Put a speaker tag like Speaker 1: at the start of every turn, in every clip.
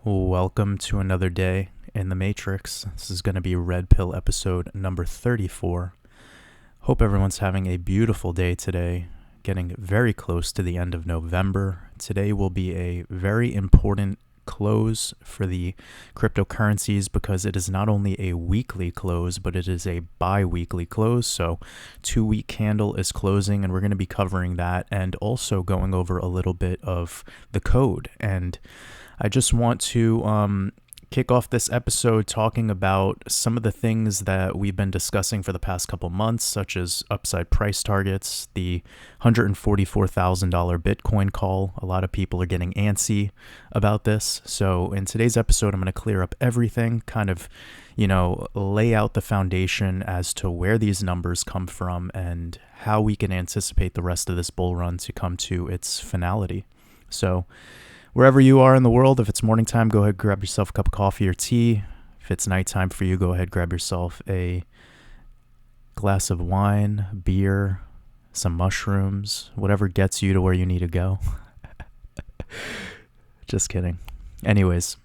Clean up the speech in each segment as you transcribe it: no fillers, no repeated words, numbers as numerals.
Speaker 1: Welcome to another day in the Matrix. This is going to be Red Pill episode number 34. Hope everyone's having a beautiful day today, getting very close to the end of November. Today will be a very important close for the cryptocurrencies because it is not only a weekly close, but it is a bi-weekly close. So 2-week candle is closing, and we're going to be covering that and also going over a little bit of the code. And I just want to kick off this episode talking about some of the things that we've been discussing for the past couple months, such as upside price targets, the $144,000 Bitcoin call. A lot of people are getting antsy about this. So in today's episode, I'm going to clear up everything, kind of, lay out the foundation as to where these numbers come from and how we can anticipate the rest of this bull run to come to its finality. So wherever you are in the world, if it's morning time, go ahead, grab yourself a cup of coffee or tea. If it's nighttime for you, go ahead, grab yourself a glass of wine, beer, some mushrooms, whatever gets you to where you need to go. Just kidding. Anyways,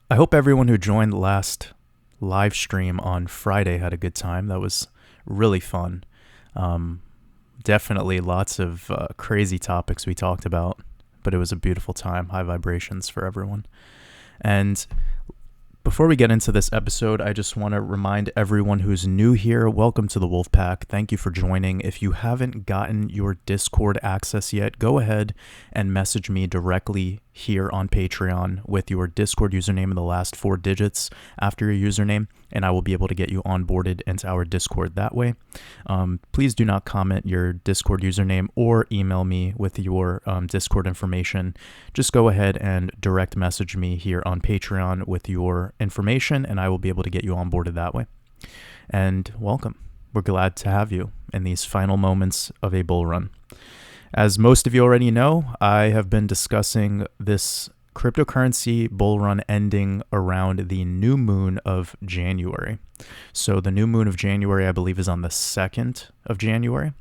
Speaker 1: I hope everyone who joined the last live stream on Friday had a good time. That was really fun. Definitely lots of crazy topics we talked about. But it was a beautiful time, high vibrations for everyone. And before we get into this episode, I just want to remind everyone who's new here, welcome to the Wolf Pack. Thank you for joining. If you haven't gotten your Discord access yet, go ahead and message me directly here on Patreon with your Discord username in the last 4 digits after your username, and I will be able to get you onboarded into our Discord that way. Please do not comment your Discord username or email me with your Discord information. Just go ahead and direct message me here on Patreon with your information, and I will be able to get you onboarded that way. And welcome. We're glad to have you in these final moments of a bull run. As most of you already know, I have been discussing this cryptocurrency bull run ending around the new moon of January. So the new moon of January, I believe, is on the 2nd of January,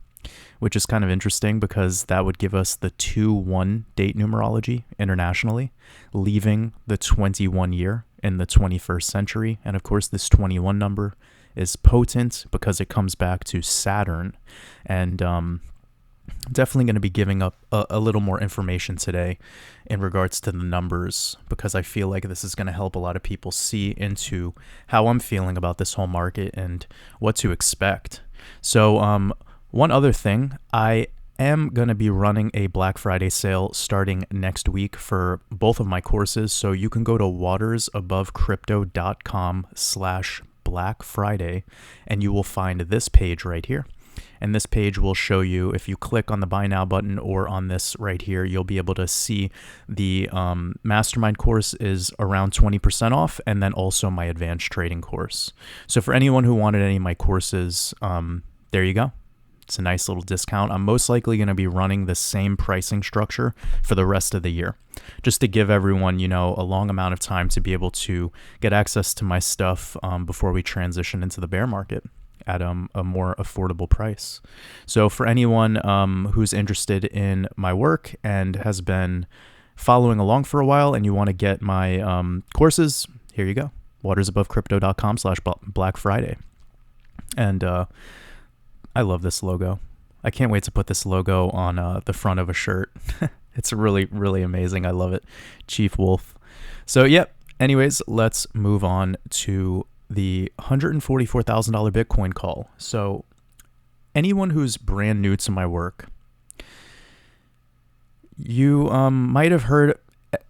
Speaker 1: which is kind of interesting because that would give us the 2-1 date numerology internationally, leaving the 21 year in the 21st century. And of course, this 21 number is potent because it comes back to Saturn. And definitely going to be giving up a little more information today in regards to the numbers, because I feel like this is going to help a lot of people see into how I'm feeling about this whole market and what to expect. So one other thing, I am going to be running a Black Friday sale starting next week for both of my courses. So you can go to watersabovecrypto.com/Black Friday and you will find this page right here. And this page will show you, if you click on the Buy Now button or on this right here, you'll be able to see the Mastermind course is around 20% off, and then also my advanced trading course. So for anyone who wanted any of my courses, there you go. It's a nice little discount. I'm most likely going to be running the same pricing structure for the rest of the year, just to give everyone, a long amount of time to be able to get access to my stuff before we transition into the bear market at a more affordable price. So for anyone who's interested in my work and has been following along for a while and you want to get my courses, here you go. watersabovecrypto.com/Black Friday. And I love this logo. I can't wait to put this logo on the front of a shirt. It's really, really amazing. I love it. Chief Wolf. So, anyways, let's move on to the $144,000 Bitcoin call. So anyone who's brand new to my work, you might have heard,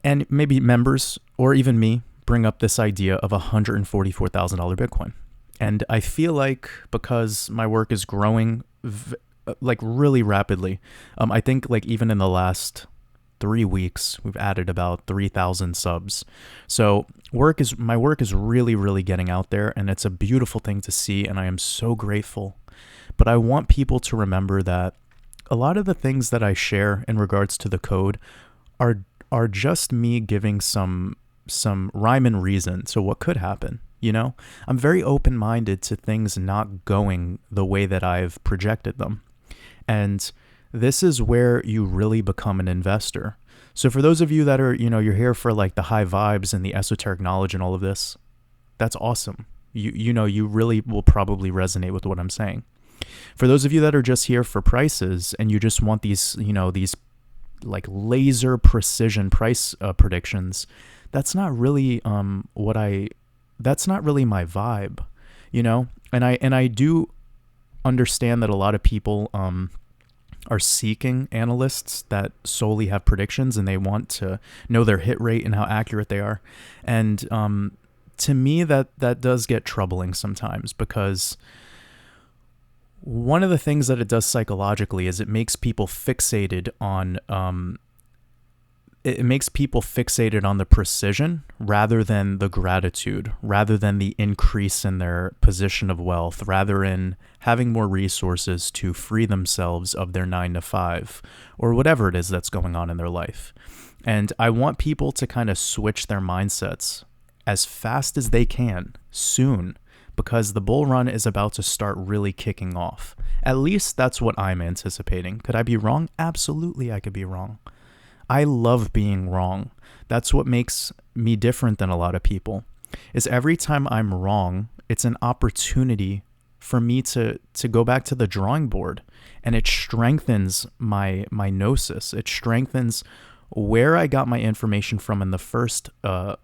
Speaker 1: and maybe members or even me, bring up this idea of $144,000 Bitcoin. And I feel like because my work is growing really rapidly, I think even in the last 3 weeks, we've added about 3,000 subs. So my work is really, really getting out there, and it's a beautiful thing to see, and I am so grateful. But I want people to remember that a lot of the things that I share in regards to the code are just me giving some rhyme and reason to what could happen. I'm very open-minded to things not going the way that I've projected them. And this is where you really become an investor. So for those of you that are, you're here for like the high vibes and the esoteric knowledge and all of this, that's awesome. You really will probably resonate with what I'm saying. For those of you that are just here for prices and you just want these, these like laser precision price predictions, that's not really that's not really my vibe, And I do understand that a lot of people are seeking analysts that solely have predictions and they want to know their hit rate and how accurate they are. And to me, that does get troubling sometimes, because one of the things that it does psychologically is it makes people fixated on the precision rather than the gratitude, rather than the increase in their position of wealth, rather in having more resources to free themselves of their 9-to-5 or whatever it is that's going on in their life. And I want people to kind of switch their mindsets as fast as they can, soon, because the bull run is about to start really kicking off. At least that's what I'm anticipating. Could I be wrong? Absolutely, I could be wrong. I love being wrong. That's what makes me different than a lot of people, is every time I'm wrong, it's an opportunity for me to go back to the drawing board, and it strengthens my gnosis. It strengthens where I got my information from in the first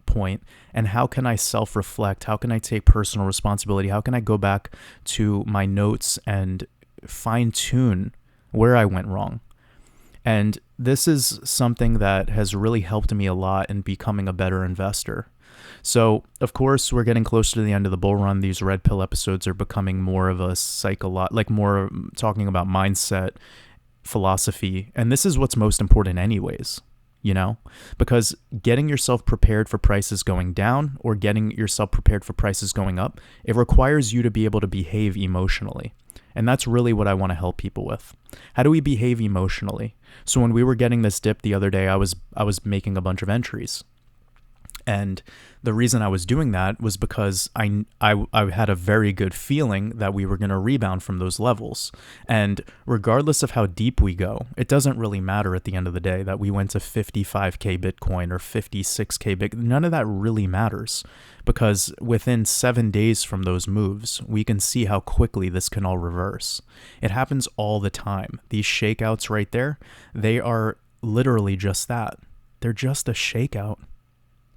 Speaker 1: point, and how can I self-reflect? How can I take personal responsibility? How can I go back to my notes and fine-tune where I went wrong? And this is something that has really helped me a lot in becoming a better investor. So, of course, we're getting closer to the end of the bull run. These red pill episodes are becoming more of a more talking about mindset, philosophy. And this is what's most important anyways, because getting yourself prepared for prices going down or getting yourself prepared for prices going up, it requires you to be able to behave emotionally. And that's really what I want to help people with. How do we behave emotionally? So when we were getting this dip the other day, I was making a bunch of entries. And the reason I was doing that was because I had a very good feeling that we were going to rebound from those levels. And regardless of how deep we go, it doesn't really matter at the end of the day that we went to 55K Bitcoin or 56K Bitcoin. None of that really matters, because within 7 days from those moves, we can see how quickly this can all reverse. It happens all the time. These shakeouts right there, they are literally just that. They're just a shakeout.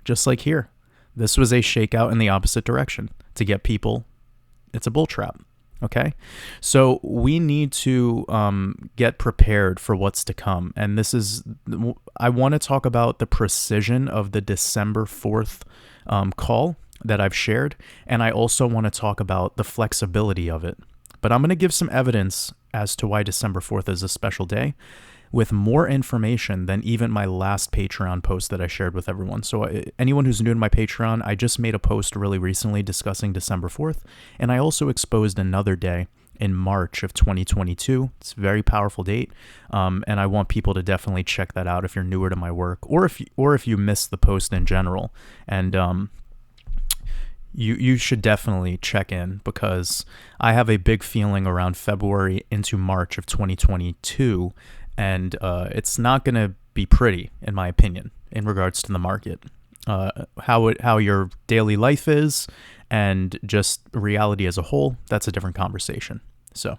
Speaker 1: Just like here, this was a shakeout in the opposite direction to get people. It's a bull trap. Okay. So we need to get prepared for what's to come. And I want to talk about the precision of the December 4th call that I've shared. And I also want to talk about the flexibility of it. But I'm going to give some evidence as to why December 4th is a special day, with more information than even my last Patreon post that I shared with everyone. So anyone who's new to my Patreon, I just made a post really recently discussing December 4th, and I also exposed another day in March of 2022. It's a very powerful date, and I want people to definitely check that out if you're newer to my work, or if you missed the post in general. And you should definitely check in, because I have a big feeling around February into March of 2022. And it's not going to be pretty, in my opinion, in regards to the market. How your daily life is, and just reality as a whole, that's a different conversation. So,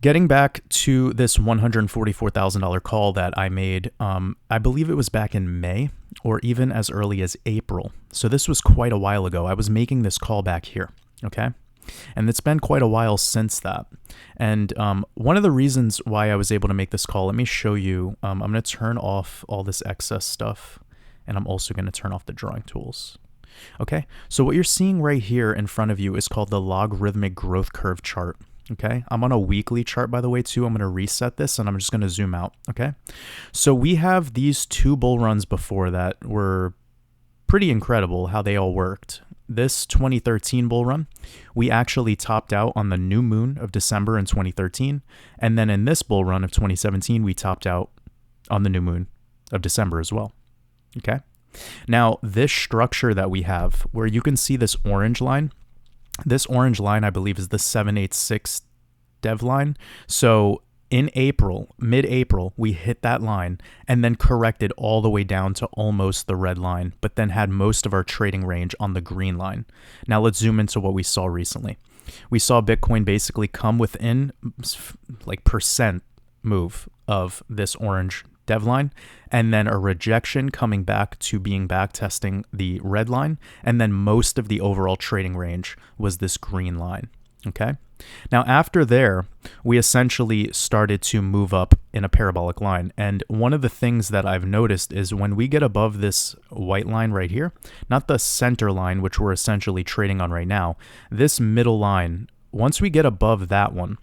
Speaker 1: getting back to this $144,000 call that I made, I believe it was back in May, or even as early as April. So this was quite a while ago. I was making this call back here, okay? And it's been quite a while since that. And one of the reasons why I was able to make this call, let me show you. I'm going to turn off all this excess stuff, and I'm also going to turn off the drawing tools. Okay, so what you're seeing right here in front of you is called the logarithmic growth curve chart. Okay, I'm on a weekly chart, by the way, too. I'm going to reset this, and I'm just going to zoom out. Okay, so we have these two bull runs before that were pretty incredible how they all worked. This 2013 bull run, we actually topped out on the new moon of December in 2013. And then in this bull run of 2017, we topped out on the new moon of December as well. Okay. Now, this structure that we have, where you can see this orange line, I believe, is the 786 dev line. So In April, mid-April, we hit that line and then corrected all the way down to almost the red line, but then had most of our trading range on the green line. Now let's zoom into what we saw recently. We saw Bitcoin basically come within like percent move of this orange dev line, and then a rejection coming back to being back testing the red line, and then most of the overall trading range was this green line. Okay. Now, after there, we essentially started to move up in a parabolic line. And one of the things that I've noticed is when we get above this white line right here, not the center line, which we're essentially trading on right now, this middle line, once we get above that one,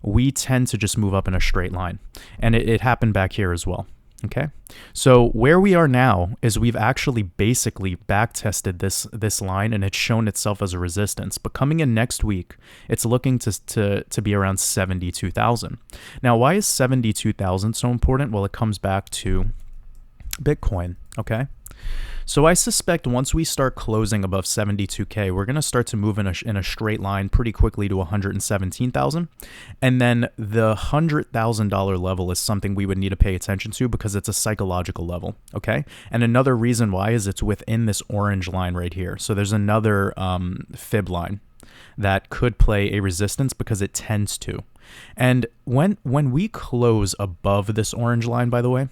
Speaker 1: we tend to just move up in a straight line. And it happened back here as well. Okay, so where we are now is we've actually basically back tested this line, and it's shown itself as a resistance. But coming in next week, it's looking to be around 72,000. Now, why is 72,000 so important? Well, it comes back to Bitcoin. Okay, so I suspect once we start closing above 72K, we're going to start to move in a straight line pretty quickly to 117,000. And then the $100,000 level is something we would need to pay attention to because it's a psychological level. Okay. And another reason why is it's within this orange line right here. So there's another fib line that could play a resistance because it tends to. And when we close above this orange line, by the way,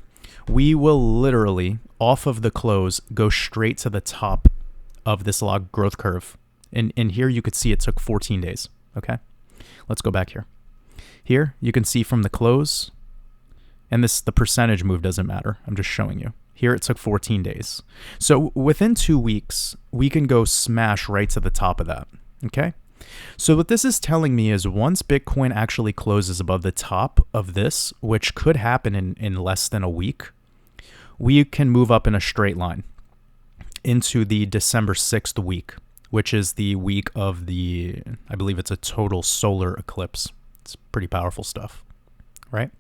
Speaker 1: we will literally, off of the close, go straight to the top of this log growth curve. And here you could see it took 14 days. Okay, let's go back here. Here you can see from the close, and the percentage move doesn't matter. I'm just showing you. Here it took 14 days. So within 2 weeks, we can go smash right to the top of that. Okay. So what this is telling me is once Bitcoin actually closes above the top of this, which could happen in less than a week, we can move up in a straight line into the December 6th week, which is the week of I believe it's a total solar eclipse. It's pretty powerful stuff, right?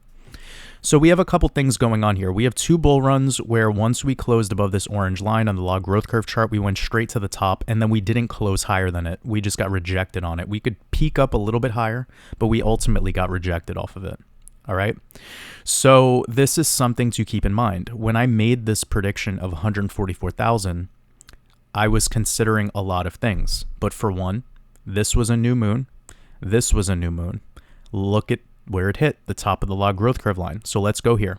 Speaker 1: So we have a couple things going on here. We have 2 bull runs where once we closed above this orange line on the log growth curve chart, we went straight to the top, and then we didn't close higher than it. We just got rejected on it. We could peak up a little bit higher, but we ultimately got rejected off of it. All right. So this is something to keep in mind. When I made this prediction of 144,000, I was considering a lot of things. But for one, this was a new moon. This was a new moon. Look at where it hit the top of the log growth curve line. So let's go here.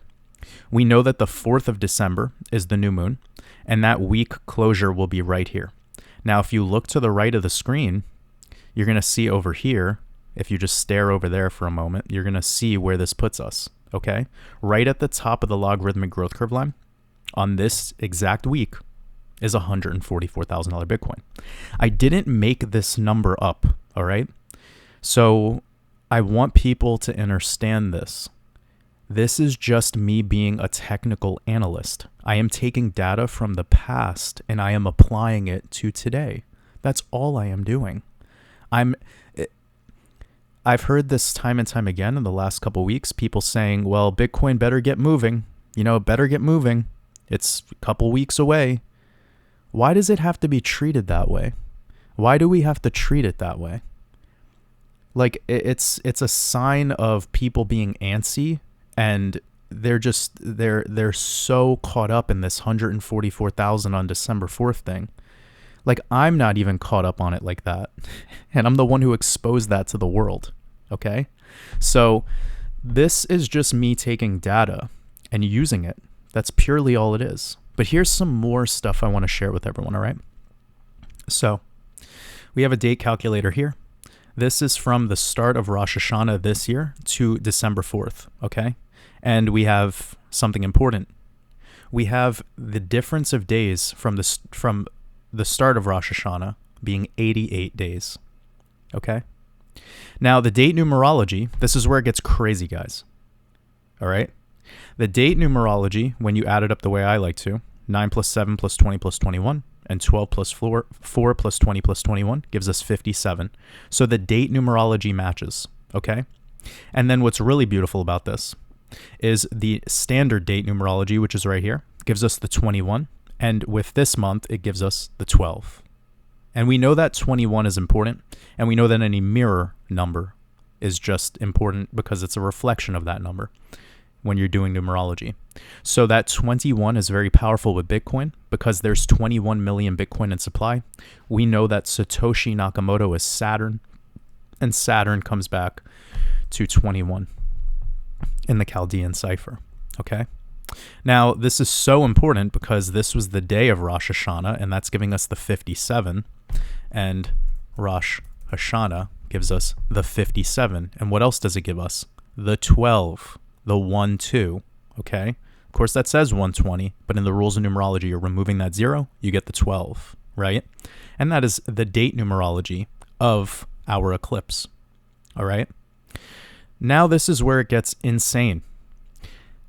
Speaker 1: We know that the 4th of December is the new moon, and that week closure will be right here. Now, if you look to the right of the screen, you're going to see over here, if you just stare over there for a moment, you're going to see where this puts us, okay? Right at the top of the logarithmic growth curve line on this exact week is $144,000 Bitcoin. I didn't make this number up, all right? So I want people to understand this. This is just me being a technical analyst. I am taking data from the past and I am applying it to today. That's all I am doing. I've heard this time and time again in the last couple weeks, people saying, well, Bitcoin better get moving. Better get moving. It's a couple weeks away. Why does it have to be treated that way? Why do we have to treat it that way? Like it's a sign of people being antsy, and they're so caught up in this 144,000 on December 4th thing. Like I'm not even caught up on it like that. And I'm the one who exposed that to the world. Okay? So this is just me taking data and using it. That's purely all it is. But here's some more stuff I want to share with everyone, all right? So we have a date calculator here. This is from the start of Rosh Hashanah this year to December 4th, okay? And we have something important. We have the difference of days from the start of Rosh Hashanah being 88 days, okay? Now, the date numerology, this is where it gets crazy, guys, all right? The date numerology, when you add it up the way I like to, 9 plus 7 plus 20 plus 21, and 12 plus 4 plus 20 plus 21 gives us 57. So the date numerology matches, okay? And then what's really beautiful about this is the standard date numerology, which is right here, gives us the 21. And with this month, it gives us the 12. And we know that 21 is important, and we know that any mirror number is just important because it's a reflection of that number when you're doing numerology. So that 21 is very powerful with Bitcoin because there's 21 million Bitcoin in supply. We know that Satoshi Nakamoto is Saturn, and Saturn comes back to 21 in the Chaldean cipher. Okay? Now, this is so important because this was the day of Rosh Hashanah, and that's giving us the 57, and Rosh Hashanah gives us the 57. And what else does it give us? The 12, the 1, 2, okay? Of course, that says 120, but in the rules of numerology, you're removing that 0, you get the 12, right? And that is the date numerology of our eclipse, all right? Now this is where it gets insane.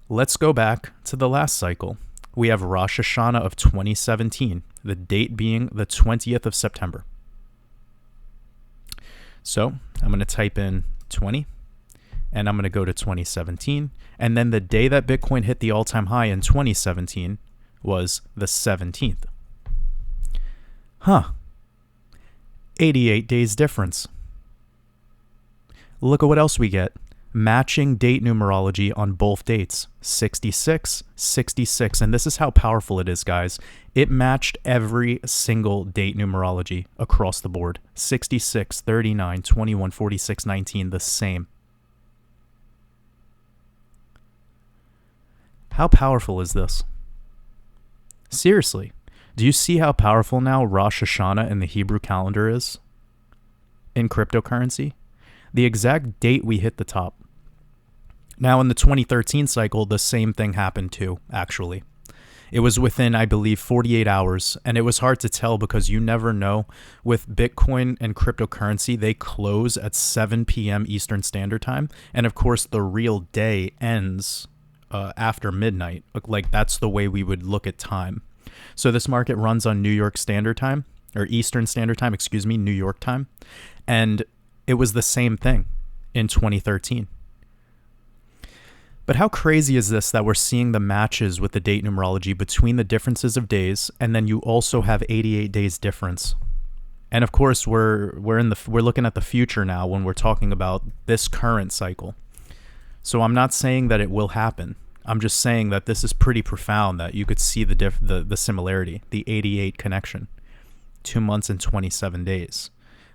Speaker 1: Let's go back to the last cycle. We have Rosh Hashanah of 2017, the date being the 20th of September. So I'm going to type in 20, and I'm going to go to 2017. And then the day that Bitcoin hit the all-time high in 2017 was the 17th. 88 days difference. Look at what else we get. Matching date numerology on both dates. 66, 66. And this is how powerful it is, guys. It matched every single date numerology across the board. 66, 39, 21, 46, 19, the same. How powerful is this? Seriously. Do you see how powerful now Rosh Hashanah in the Hebrew calendar is? In cryptocurrency? The exact date we hit the top. Now, in the 2013 cycle, the same thing happened too, actually. It was within, I believe, 48 hours, and it was hard to tell because you never know. With Bitcoin and cryptocurrency, they close at 7 p.m. Eastern Standard Time, and of course, the real day ends after midnight. Like, that's the way we would look at time. So this market runs on New York Standard Time, or Eastern Standard Time, New York time, and it was the same thing in 2013. But how crazy is this that we're seeing the matches with the date numerology between the differences of days, and then you also have 88 days difference? And of course, we're looking at the future now when we're talking about this current cycle. So I'm not saying that it will happen. I'm just saying that this is pretty profound that you could see the similarity, the 88 connection. 2 months and 27 days.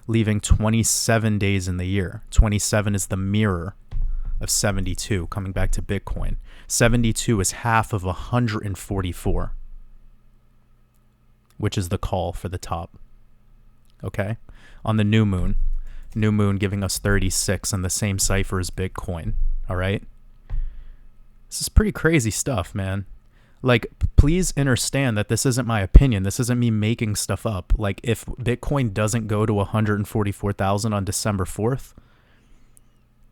Speaker 1: Leaving 27 days in the year. 27 is the mirror of 72, coming back to Bitcoin. 72 is half of 144, which is the call for the top. Okay? On the new moon giving us 36 and the same cipher as Bitcoin. All right? This is pretty crazy stuff, man. Like, please understand that this isn't my opinion. This isn't me making stuff up. Like, if Bitcoin doesn't go to 144,000 on December 4th,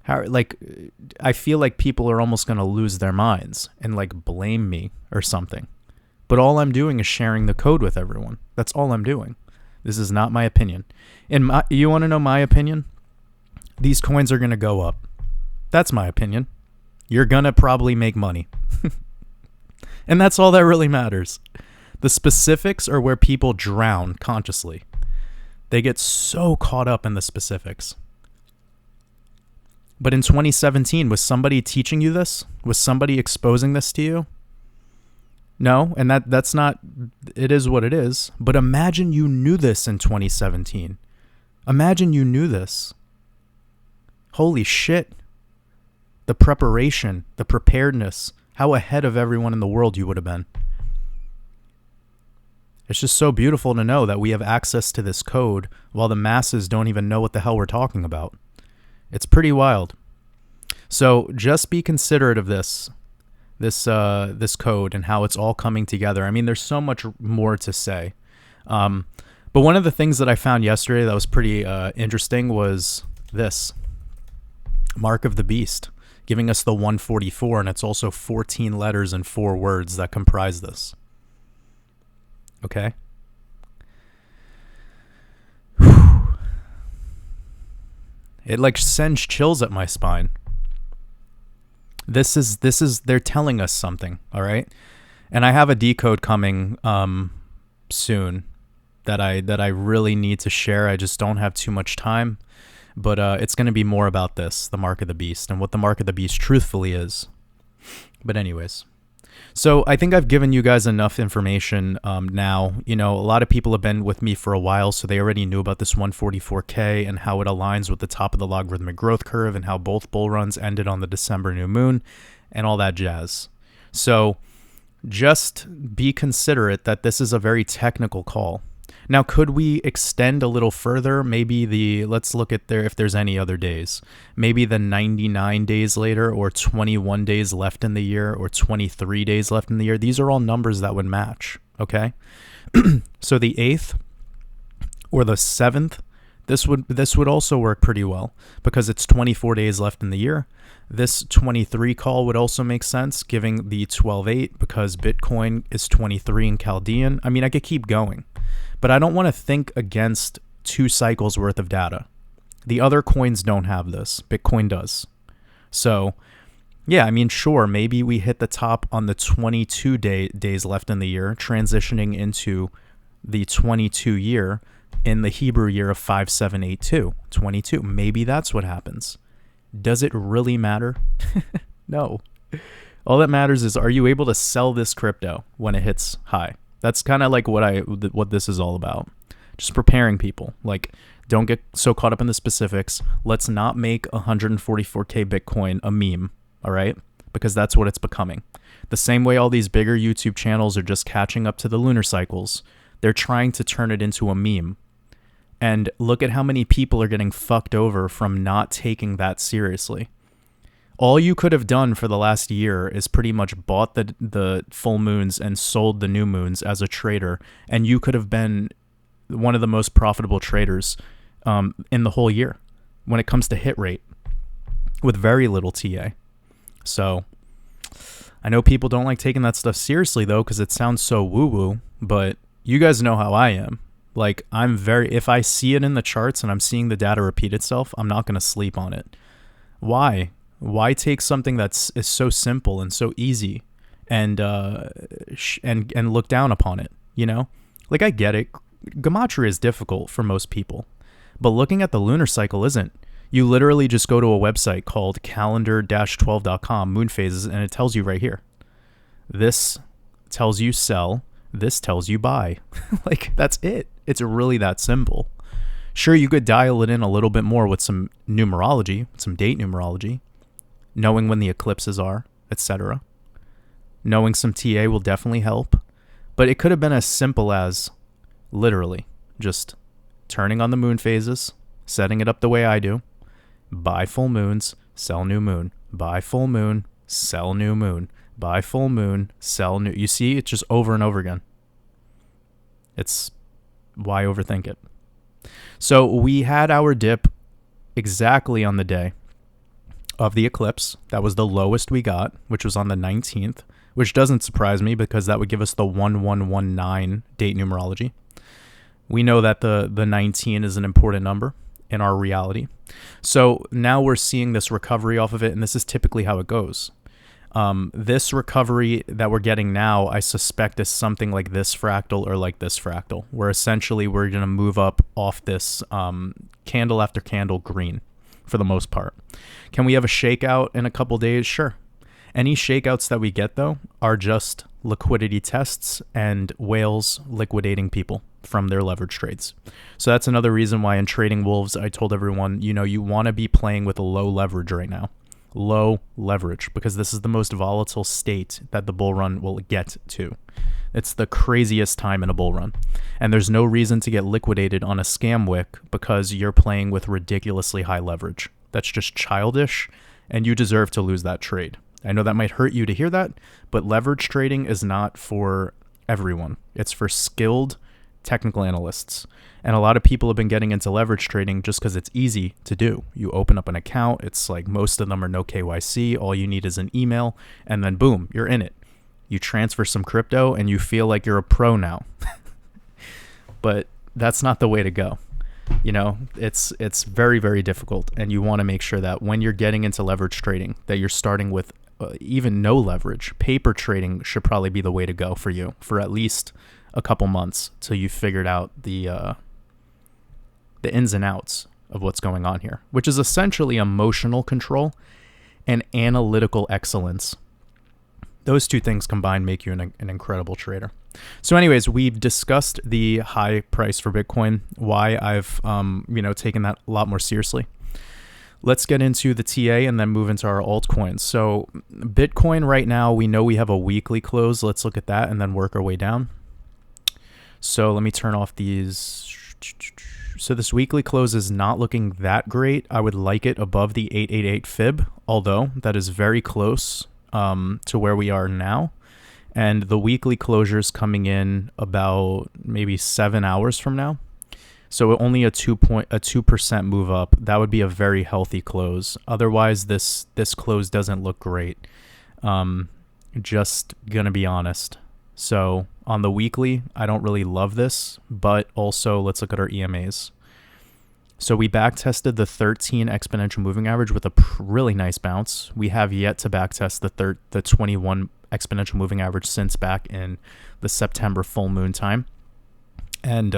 Speaker 1: I feel like people are almost going to lose their minds and, like, blame me or something. But all I'm doing is sharing the code with everyone. That's all I'm doing. This is not my opinion. You want to know my opinion? These coins are going to go up. That's my opinion. You're going to probably make money. And that's all that really matters. The specifics are where people drown consciously. They get so caught up in the specifics. But in 2017, was somebody teaching you this? Was somebody exposing this to you? No, and that's not, it is what it is. But imagine you knew this in 2017. Imagine you knew this. Holy shit. The preparation, the preparedness, how ahead of everyone in the world you would have been. It's just so beautiful to know that we have access to this code while the masses don't even know what the hell we're talking about. It's pretty wild. So just be considerate of this code and how it's all coming together. I mean, there's so much more to say. But one of the things that I found yesterday that was pretty interesting was this. Mark of the Beast, giving us the 144, and it's also 14 letters and 4 words that comprise this. Okay? It like sends chills up my spine. This is they're telling us something, all right? And I have a decode coming soon that I really need to share. I just don't have too much time. But it's going to be more about this, the mark of the beast, and what the mark of the beast truthfully is. But anyways, so I think I've given you guys enough information now. A lot of people have been with me for a while, so they already knew about this 144K and how it aligns with the top of the logarithmic growth curve and how both bull runs ended on the December new moon and all that jazz. So just be considerate that this is a very technical call. Now, could we extend a little further? Maybe let's look at if there's any other days. Maybe the 99 days later, or 21 days left in the year, or 23 days left in the year. These are all numbers that would match, okay? So the 8th or the 7th, this would also work pretty well because it's 24 days left in the year. This 23 call would also make sense, giving the 12/8 because Bitcoin is 23 in Chaldean. I mean, I could keep going. But I don't want to think against 2 cycles worth of data. The other coins don't have this. Bitcoin does. So, yeah, I mean, sure, maybe we hit the top on the 22 days left in the year, transitioning into the 22 year in the Hebrew year of 5782, 22. Maybe that's what happens. Does it really matter? No. All that matters is, are you able to sell this crypto when it hits high? That's kind of like what this is all about. Just preparing people. Like, don't get so caught up in the specifics. Let's not make 144K Bitcoin a meme, all right? Because that's what it's becoming. The same way all these bigger YouTube channels are just catching up to the lunar cycles. They're trying to turn it into a meme. And look at how many people are getting fucked over from not taking that seriously. All you could have done for the last year is pretty much bought the full moons and sold the new moons as a trader, and you could have been one of the most profitable traders in the whole year when it comes to hit rate with very little TA. So I know people don't like taking that stuff seriously, though, because it sounds so woo-woo, but you guys know how I am. Like, if I see it in the charts and I'm seeing the data repeat itself, I'm not going to sleep on it. Why? Why take something is so simple and so easy and look down upon it, Like, I get it. Gematria is difficult for most people, but looking at the lunar cycle isn't. You literally just go to a website called calendar-12.com, moon phases, and it tells you right here. This tells you sell. This tells you buy. Like, that's it. It's really that simple. Sure, you could dial it in a little bit more with some numerology, some date numerology, knowing when the eclipses are, etc. Knowing some TA will definitely help. But it could have been as simple as literally just turning on the moon phases, setting it up the way I do, buy full moons, sell new moon, buy full moon, sell new moon, buy full moon, sell new. You see, it's just over and over again. It's why overthink it? So we had our dip exactly on the day of the eclipse. That was the lowest we got, which was on the 19th, which doesn't surprise me because that would give us the 1119 date numerology. We know that the 19 is an important number in our reality. So now we're seeing this recovery off of it, and this is typically how it goes. This recovery that we're getting now, I suspect, is something like this fractal or like this fractal, where essentially we're going to move up off this candle after candle green for the most part. Can we have a shakeout in a couple days? Sure. Any shakeouts that we get, though, are just liquidity tests and whales liquidating people from their leverage trades. So that's another reason why in Trading Wolves, I told everyone, you want to be playing with a low leverage right now. Low leverage, because this is the most volatile state that the bull run will get to. It's the craziest time in a bull run. And there's no reason to get liquidated on a scam wick because you're playing with ridiculously high leverage. That's just childish, and you deserve to lose that trade. I know that might hurt you to hear that, but leverage trading is not for everyone. It's for skilled technical analysts. And a lot of people have been getting into leverage trading just because it's easy to do. You open up an account. It's like most of them are no KYC. All you need is an email, and then boom, you're in it. You transfer some crypto and you feel like you're a pro now. But that's not the way to go. It's very, very difficult. And you want to make sure that when you're getting into leverage trading, that you're starting with even no leverage. Paper trading should probably be the way to go for you for at least a couple months till you figured out the ins and outs of what's going on here, which is essentially emotional control and analytical excellence. Those two things combined make you an incredible trader. So anyways, we've discussed the high price for Bitcoin, why I've taken that a lot more seriously. Let's get into the TA and then move into our altcoins. So Bitcoin right now, we know we have a weekly close. Let's look at that and then work our way down. So let me turn off these. So this weekly close is not looking that great. I would like it above the 888 fib, although that is very close to where we are now. And the weekly closure is coming in about maybe 7 hours from now. So only a 2% move up. That would be a very healthy close. Otherwise, this close doesn't look great. Just gonna be honest. So on the weekly, I don't really love this, but also let's look at our EMAs. So we back tested the 13 exponential moving average with a really nice bounce. We have yet to back test the 21 exponential moving average since back in the September full moon time. And,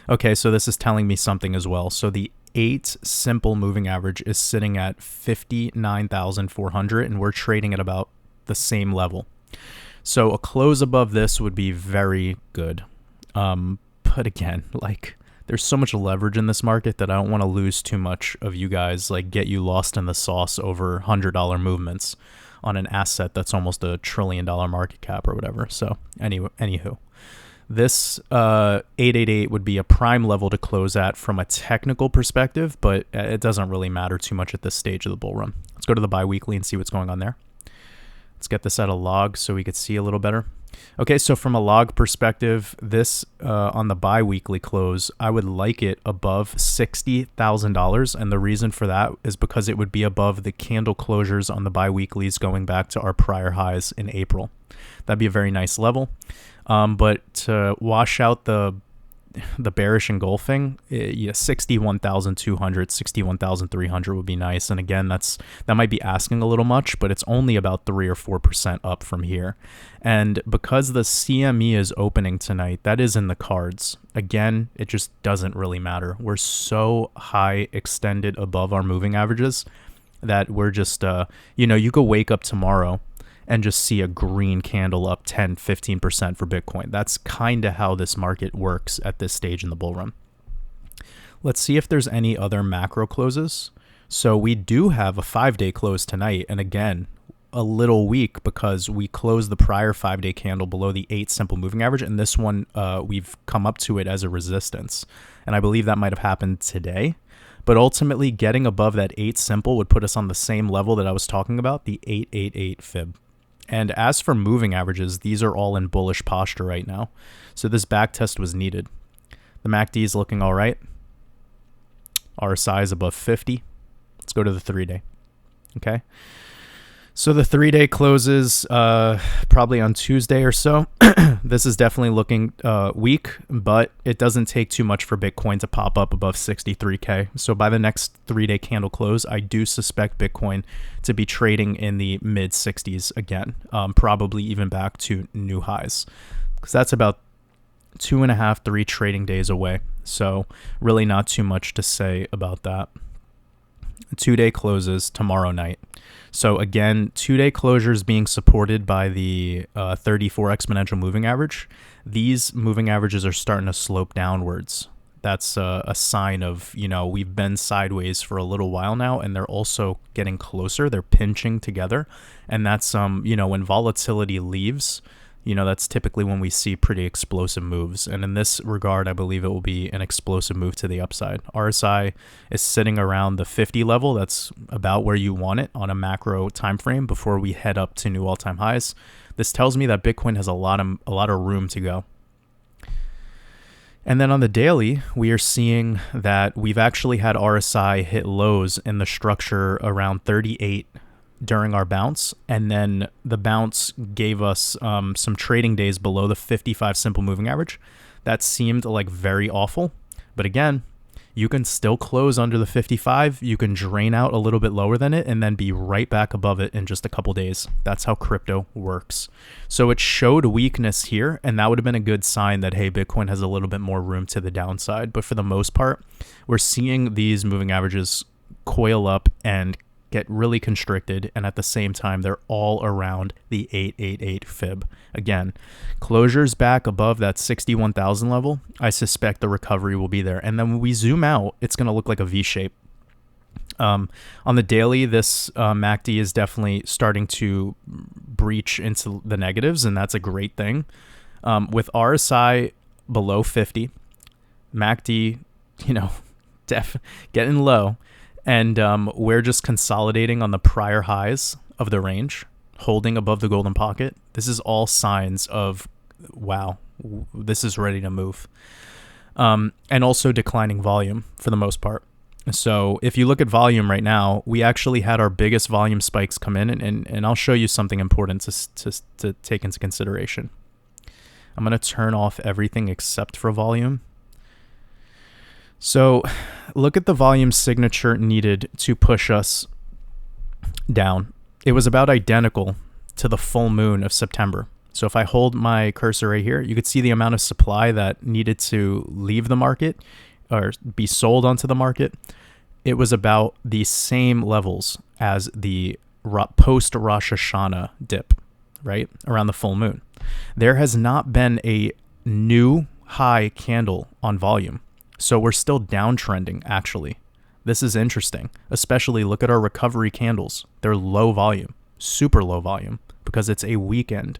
Speaker 1: okay, so this is telling me something as well. So the 8 simple moving average is sitting at 59,400, and we're trading at about the same level. So a close above this would be very good. But again, like, there's so much leverage in this market that I don't want to lose too much of you guys, like get you lost in the sauce over $100 movements on an asset that's almost $1 trillion market cap or whatever. So anywho. This 888 would be a prime level to close at from a technical perspective, but it doesn't really matter too much at this stage of the bull run. Let's go to the biweekly and see what's going on there. Let's get this at a log so we could see a little better. Okay, so from a log perspective, this on the biweekly close, I would like it above $60,000, and the reason for that is because it would be above the candle closures on the biweeklies going back to our prior highs in April. That'd be a very nice level. But to wash out the bearish engulfing, 61,200, 61,300 would be nice. And again, that might be asking a little much, but it's only about 3 or 4% up from here. And because the CME is opening tonight, that is in the cards. Again, it just doesn't really matter. We're so high extended above our moving averages that we're just, you could wake up tomorrow and just see a green candle up 10, 15% for Bitcoin. That's kind of how this market works at this stage in the bull run. Let's see if there's any other macro closes. So we do have a 5-day close tonight. And again, a little weak because we closed the prior 5-day candle below the 8 simple moving average. And this one, we've come up to it as a resistance. And I believe that might have happened today. But ultimately, getting above that 8 simple would put us on the same level that I was talking about, the 888 fib. And as for moving averages, these are all in bullish posture right now. So this back test was needed. The MACD is looking all right. RSI is above 50. Let's go to the 3-day. Okay. So the 3-day closes probably on Tuesday or so. This is definitely looking weak, but it doesn't take too much for Bitcoin to pop up above 63K. So by the next 3-day candle close, I do suspect Bitcoin to be trading in the mid 60s again, probably even back to new highs, because that's about 2.5, 3 trading days away. So really not too much to say about that. 2-day closes tomorrow night. So again, 2-day closures being supported by the 34 exponential moving average. These moving averages are starting to slope downwards. That's a sign of, we've been sideways for a little while now, and they're also getting closer. They're pinching together. And that's, when volatility leaves, that's typically when we see pretty explosive moves. And in this regard, I believe it will be an explosive move to the upside. RSI is sitting around the 50 level. That's about where you want it on a macro time frame before we head up to new all-time highs. This tells me that Bitcoin has a lot of room to go. And then on the daily, we are seeing that we've actually had RSI hit lows in the structure around 38 during our bounce, and then the bounce gave us some trading days below the 55 simple moving average. That seemed like very awful, but again, you can still close under the 55. You can drain out a little bit lower than it and then be right back above it in just a couple days. That's how crypto works. So it showed weakness here, and that would have been a good sign that, hey, Bitcoin has a little bit more room to the downside. But for the most part, we're seeing these moving averages coil up and get really constricted, and at the same time they're all around the 888 fib. Again, closures back above that 61,000 level, I suspect the recovery will be there. And then when we zoom out, it's going to look like a V shape. On the daily, this MACD is definitely starting to breach into the negatives, and that's a great thing. With RSI below 50, MACD, getting low, and we're just consolidating on the prior highs of the range, holding above the golden pocket. This is all signs of, wow, this is ready to move. And also declining volume for the most part. So if you look at volume right now, we actually had our biggest volume spikes come in, and I'll show you something important to take into consideration. I'm going to turn off everything except for volume. So look at the volume signature needed to push us down. It was about identical to the full moon of September. So if I hold my cursor right here, you could see the amount of supply that needed to leave the market or be sold onto the market. It was about the same levels as the post Rosh Hashanah dip, right? Around the full moon. There has not been a new high candle on volume. So we're still downtrending, actually. This is interesting, especially look at our recovery candles. They're low volume, super low volume, because it's a weekend.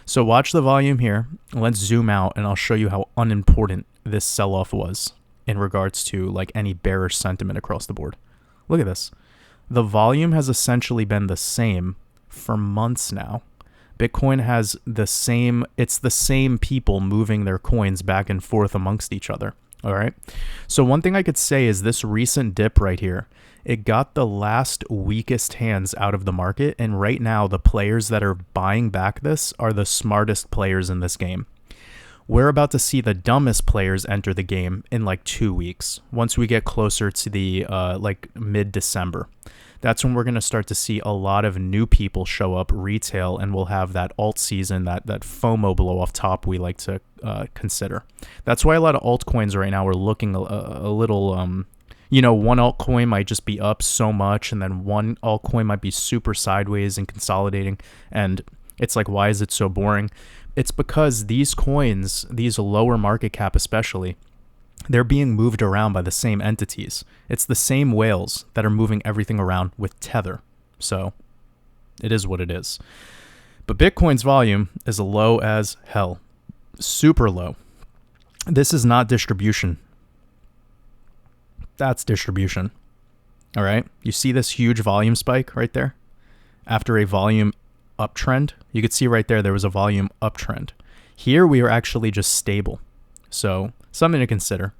Speaker 1: So watch the volume here. Let's zoom out, and I'll show you how unimportant this sell-off was in regards to like any bearish sentiment across the board. Look at this. The volume has essentially been the same for months now. Bitcoin has it's the same people moving their coins back and forth amongst each other. All right. So one thing I could say is this recent dip right here, it got the last weakest hands out of the market. And right now, the players that are buying back this are the smartest players in this game. We're about to see the dumbest players enter the game in like 2 weeks. Once we get closer to the mid-December, that's when we're going to start to see a lot of new people show up retail, and we'll have that alt season, that FOMO blow off top we like to consider. That's why a lot of altcoins right now are looking a little, one altcoin might just be up so much, and then one altcoin might be super sideways and consolidating. And it's like, why is it so boring? It's because these coins, these lower market cap especially, they're being moved around by the same entities. It's the same whales that are moving everything around with Tether. So it is what it is. But Bitcoin's volume is low as hell. Super low. This is not distribution. That's distribution. All right. You see this huge volume spike right there? After a volume uptrend, you could see right there was a volume uptrend. Here we are actually just stable. So something to consider.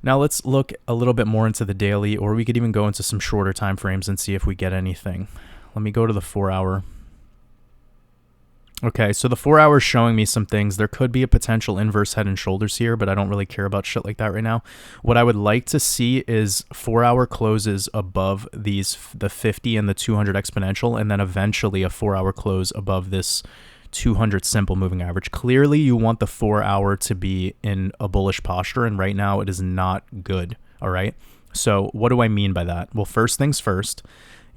Speaker 1: Now let's look a little bit more into the daily, or we could even go into some shorter time frames and see if we get anything. Let me go to the 4 hour. Okay, so the 4 hour is showing me some things. There could be a potential inverse head and shoulders here, but I don't really care about shit like that right now. What I would like to see is 4 hour closes above the 50 and the 200 exponential, and then eventually a 4 hour close above this 200 simple moving average. Clearly, you want the 4 hour to be in a bullish posture, and right now it is not good. All right. So what do I mean by that? Well, first things first,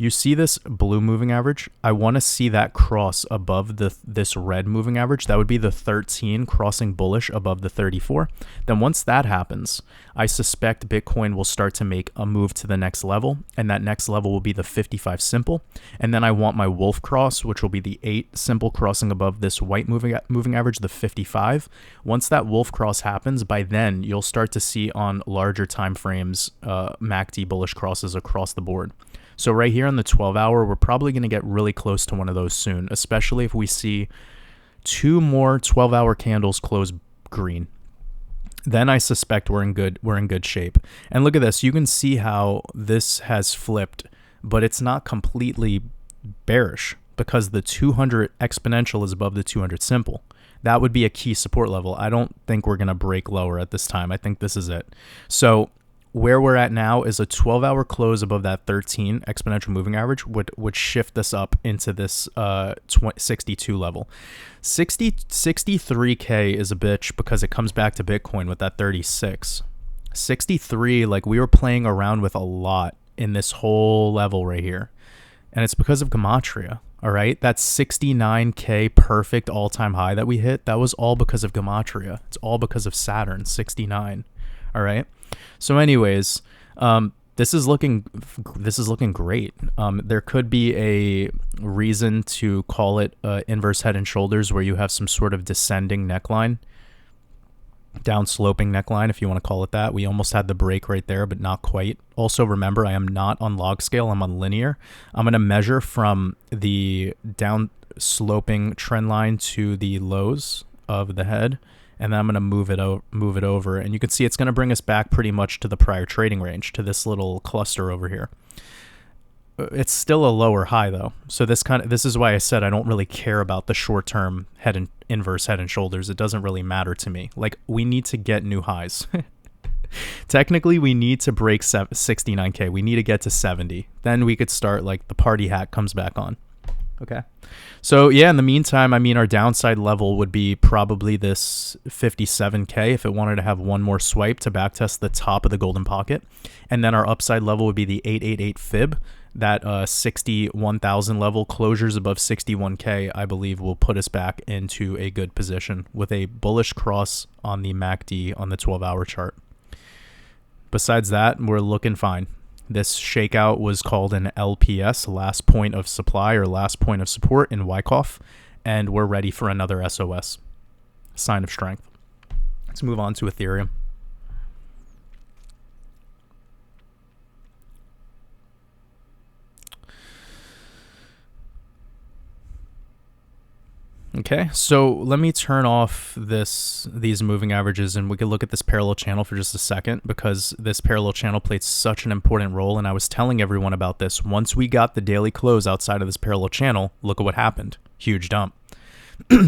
Speaker 1: you see this blue moving average. I want to see that cross above this red moving average. That would be the 13 crossing bullish above the 34. Then once that happens, I suspect Bitcoin will start to make a move to the next level, and that next level will be the 55 simple. And then I want my wolf cross, which will be the 8 simple crossing above this white moving average, the 55. Once that wolf cross happens, by then you'll start to see on larger time frames MACD bullish crosses across the board. So right here on the 12 hour, we're probably going to get really close to one of those soon, especially if we see 2 more 12 hour candles close green. Then I suspect we're in good shape. And look at this. You can see how this has flipped, but it's not completely bearish because the 200 exponential is above the 200 simple. That would be a key support level. I don't think we're going to break lower at this time. I think this is it. So where we're at now is a 12-hour close above that 13 exponential moving average would shift us up into this 62 level. 63K is a bitch because it comes back to Bitcoin with that 36. 63, like we were playing around with a lot in this whole level right here. And it's because of Gematria, all right? That 69K perfect all-time high that we hit, that was all because of Gematria. It's all because of Saturn, 69, all right? So anyways, this is looking great. There could be a reason to call it inverse head and shoulders, where you have some sort of descending neckline, down sloping neckline, if you want to call it that. We almost had the break right there, but not quite. Also, remember, I am not on log scale. I'm on linear. I'm going to measure from the down sloping trend line to the lows of the head, and then I'm going to move it over, and you can see it's going to bring us back pretty much to the prior trading range, to this little cluster over here. It's still a lower high though, so this is why I said I don't really care about the short-term inverse head and shoulders. It doesn't really matter to me. Like, we need to get new highs. Technically, we need to break 69K. We need to get to 70. Then we could start, like, the party hat comes back on. Okay. So yeah, in the meantime, I mean, our downside level would be probably this 57K if it wanted to have one more swipe to backtest the top of the golden pocket. And then our upside level would be the 888 fib. That 61,000 level, closures above 61K, I believe, will put us back into a good position with a bullish cross on the MACD on the 12-hour chart. Besides that, we're looking fine. This shakeout was called an LPS, last point of supply or last point of support in Wyckoff, and we're ready for another SOS, sign of strength. Let's move on to Ethereum. Okay, so let me turn off these moving averages, and we can look at this parallel channel for just a second, because this parallel channel played such an important role, and I was telling everyone about this. Once we got the daily close outside of this parallel channel, look at what happened. Huge dump.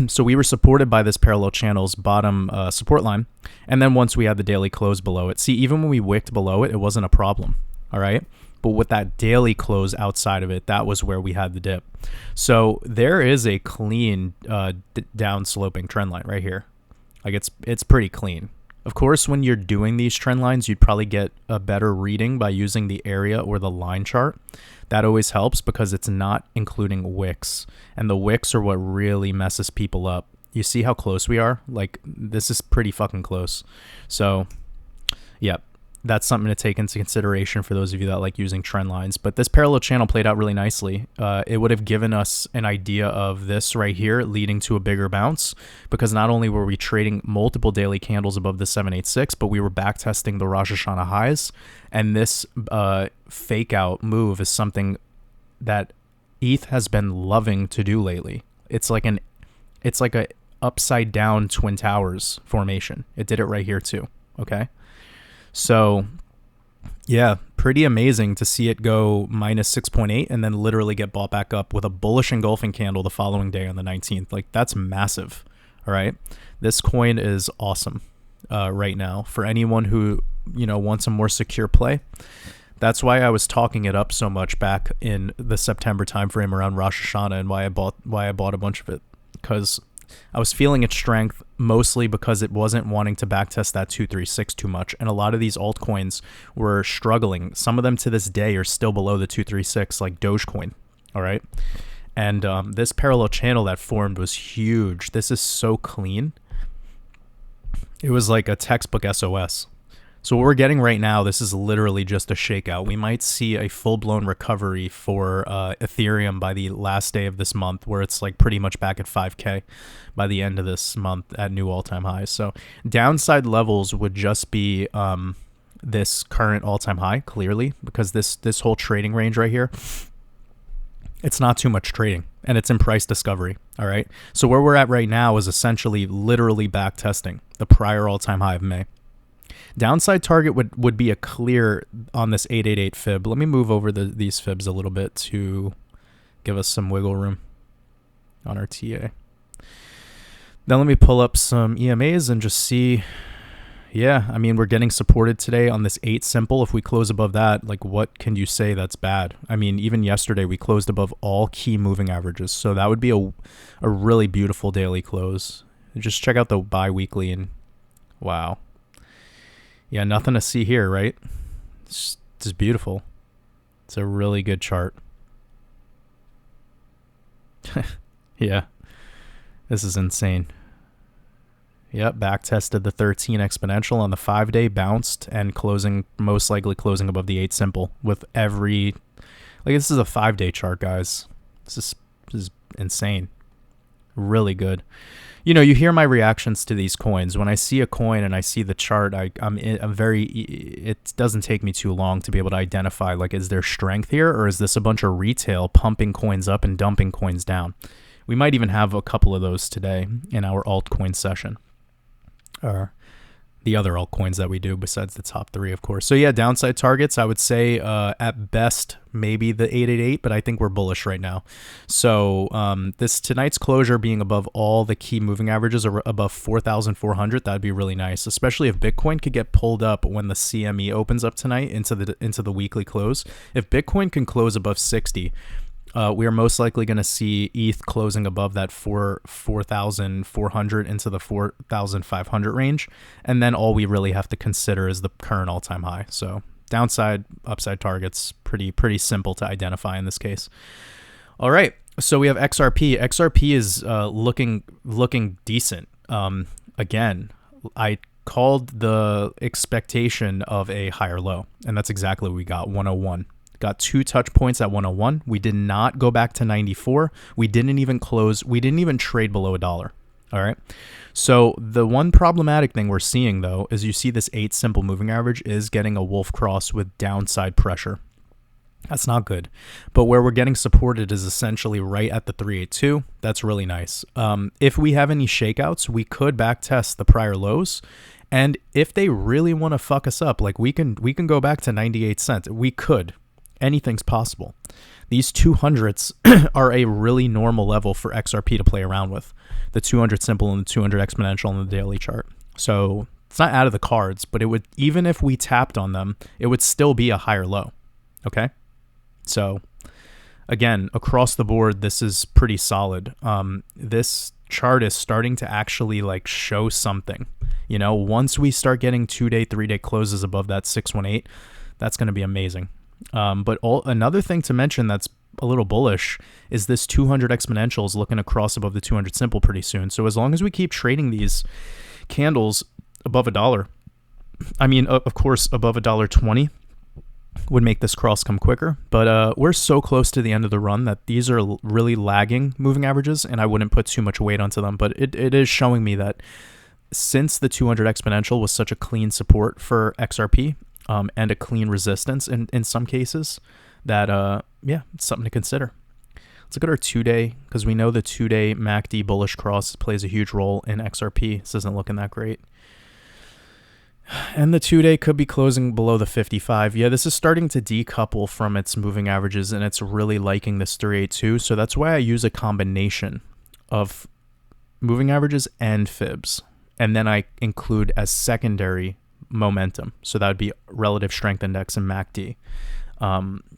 Speaker 1: So we were supported by this parallel channel's bottom support line, and then once we had the daily close below it, see, even when we wicked below it, it wasn't a problem, all right? But with that daily close outside of it, that was where we had the dip. So there is a clean down sloping trend line right here. Like, it's pretty clean. Of course, when you're doing these trend lines, you'd probably get a better reading by using the area or the line chart. That always helps because it's not including wicks. And the wicks are what really messes people up. You see how close we are? Like, this is pretty fucking close. So, yeah. That's something to take into consideration for those of you that like using trend lines. But this parallel channel played out really nicely. It would have given us an idea of this right here leading to a bigger bounce, because not only were we trading multiple daily candles above the 786, but we were backtesting the Rosh Hashanah highs. And this fake out move is something that ETH has been loving to do lately. It's like a upside down Twin Towers formation. It did it right here too. Okay. So, yeah, pretty amazing to see it go minus 6.8 and then literally get bought back up with a bullish engulfing candle the following day on the 19th. Like, that's massive, all right? This coin is awesome right now for anyone who, wants a more secure play. That's why I was talking it up so much back in the September timeframe around Rosh Hashanah, and why I bought a bunch of it, because I was feeling its strength mostly because it wasn't wanting to backtest that 236 too much. And a lot of these altcoins were struggling. Some of them to this day are still below the 236, like Dogecoin. All right. And this parallel channel that formed was huge. This is so clean. It was like a textbook SOS. So what we're getting right now, this is literally just a shakeout. We might see a full-blown recovery for Ethereum by the last day of this month, where it's like pretty much back at 5K by the end of this month at new all-time highs. So downside levels would just be this current all-time high, clearly, because this whole trading range right here, it's not too much trading, and it's in price discovery, all right? So where we're at right now is essentially literally back testing the prior all-time high of May. Downside target would be a clear on this 888 fib. Let me move over these fibs a little bit to give us some wiggle room on our TA. Then let me pull up some EMAs and just see, Yeah, I mean, we're getting supported today on this 8 simple. If we close above that, like, what can you say that's bad? I mean, even yesterday we closed above all key moving averages. So that would be a really beautiful daily close. Just check out the bi-weekly and wow. Yeah, nothing to see here, right? It's just beautiful. It's a really good chart. Yeah, this is insane. Yep, back tested the 13 exponential on the 5-day, bounced and most likely closing above the 8 simple with every, like, this is a 5-day chart, guys. This is insane. Really good. You know, you hear my reactions to these coins. When I see a coin and I see the chart, it doesn't take me too long to be able to identify, like, is there strength here or is this a bunch of retail pumping coins up and dumping coins down? We might even have a couple of those today in our altcoin session. Or the other altcoins that we do besides the top 3, of course. So yeah, downside targets, I would say at best maybe the 888, but I think we're bullish right now. So tonight's closure being above all the key moving averages or above 4,400, that'd be really nice, especially if Bitcoin could get pulled up when the CME opens up tonight into the weekly close. If Bitcoin can close above 60, we are most likely going to see ETH closing above that 4,400 into the 4,500 range. And then all we really have to consider is the current all-time high. So downside, upside targets, pretty simple to identify in this case. All right. So we have XRP. XRP is looking decent. Again, I called the expectation of a higher low, and that's exactly what we got, 101. Got 2 touch points at 101. We did not go back to 94. We didn't even trade below $1. All right. So the one problematic thing we're seeing, though, is you see this 8 simple moving average is getting a wolf cross with downside pressure. That's not good. But where we're getting supported is essentially right at the 382. That's really nice. If we have any shakeouts, we could back test the prior lows. And if they really want to fuck us up, like we can go back to 98 cents. We could. Anything's possible. These 200s are a really normal level for XRP to play around with. The 200 simple and the 200 exponential on the daily chart. So it's not out of the cards, but it would, even if we tapped on them, it would still be a higher low. Okay. So again, across the board, this is pretty solid. This chart is starting to actually like show something. You know, once we start getting 2-day, 3-day closes above that 618, that's going to be amazing. But another thing to mention that's a little bullish is this 200 exponential is looking to cross above the 200 simple pretty soon. So as long as we keep trading these candles above $1, I mean, of course, above $1.20 would make this cross come quicker. But we're so close to the end of the run that these are really lagging moving averages, and I wouldn't put too much weight onto them. But it is showing me that since the 200 exponential was such a clean support for XRP, and a clean resistance in some cases, that yeah, it's something to consider. Let's look at our 2-day, because we know the 2-day MACD bullish cross plays a huge role in XRP. This isn't looking that great. And the 2-day could be closing below the 55. Yeah, this is starting to decouple from its moving averages, and it's really liking this 382. So that's why I use a combination of moving averages and fibs. And then I include as secondary momentum. So that would be relative strength index and MACD,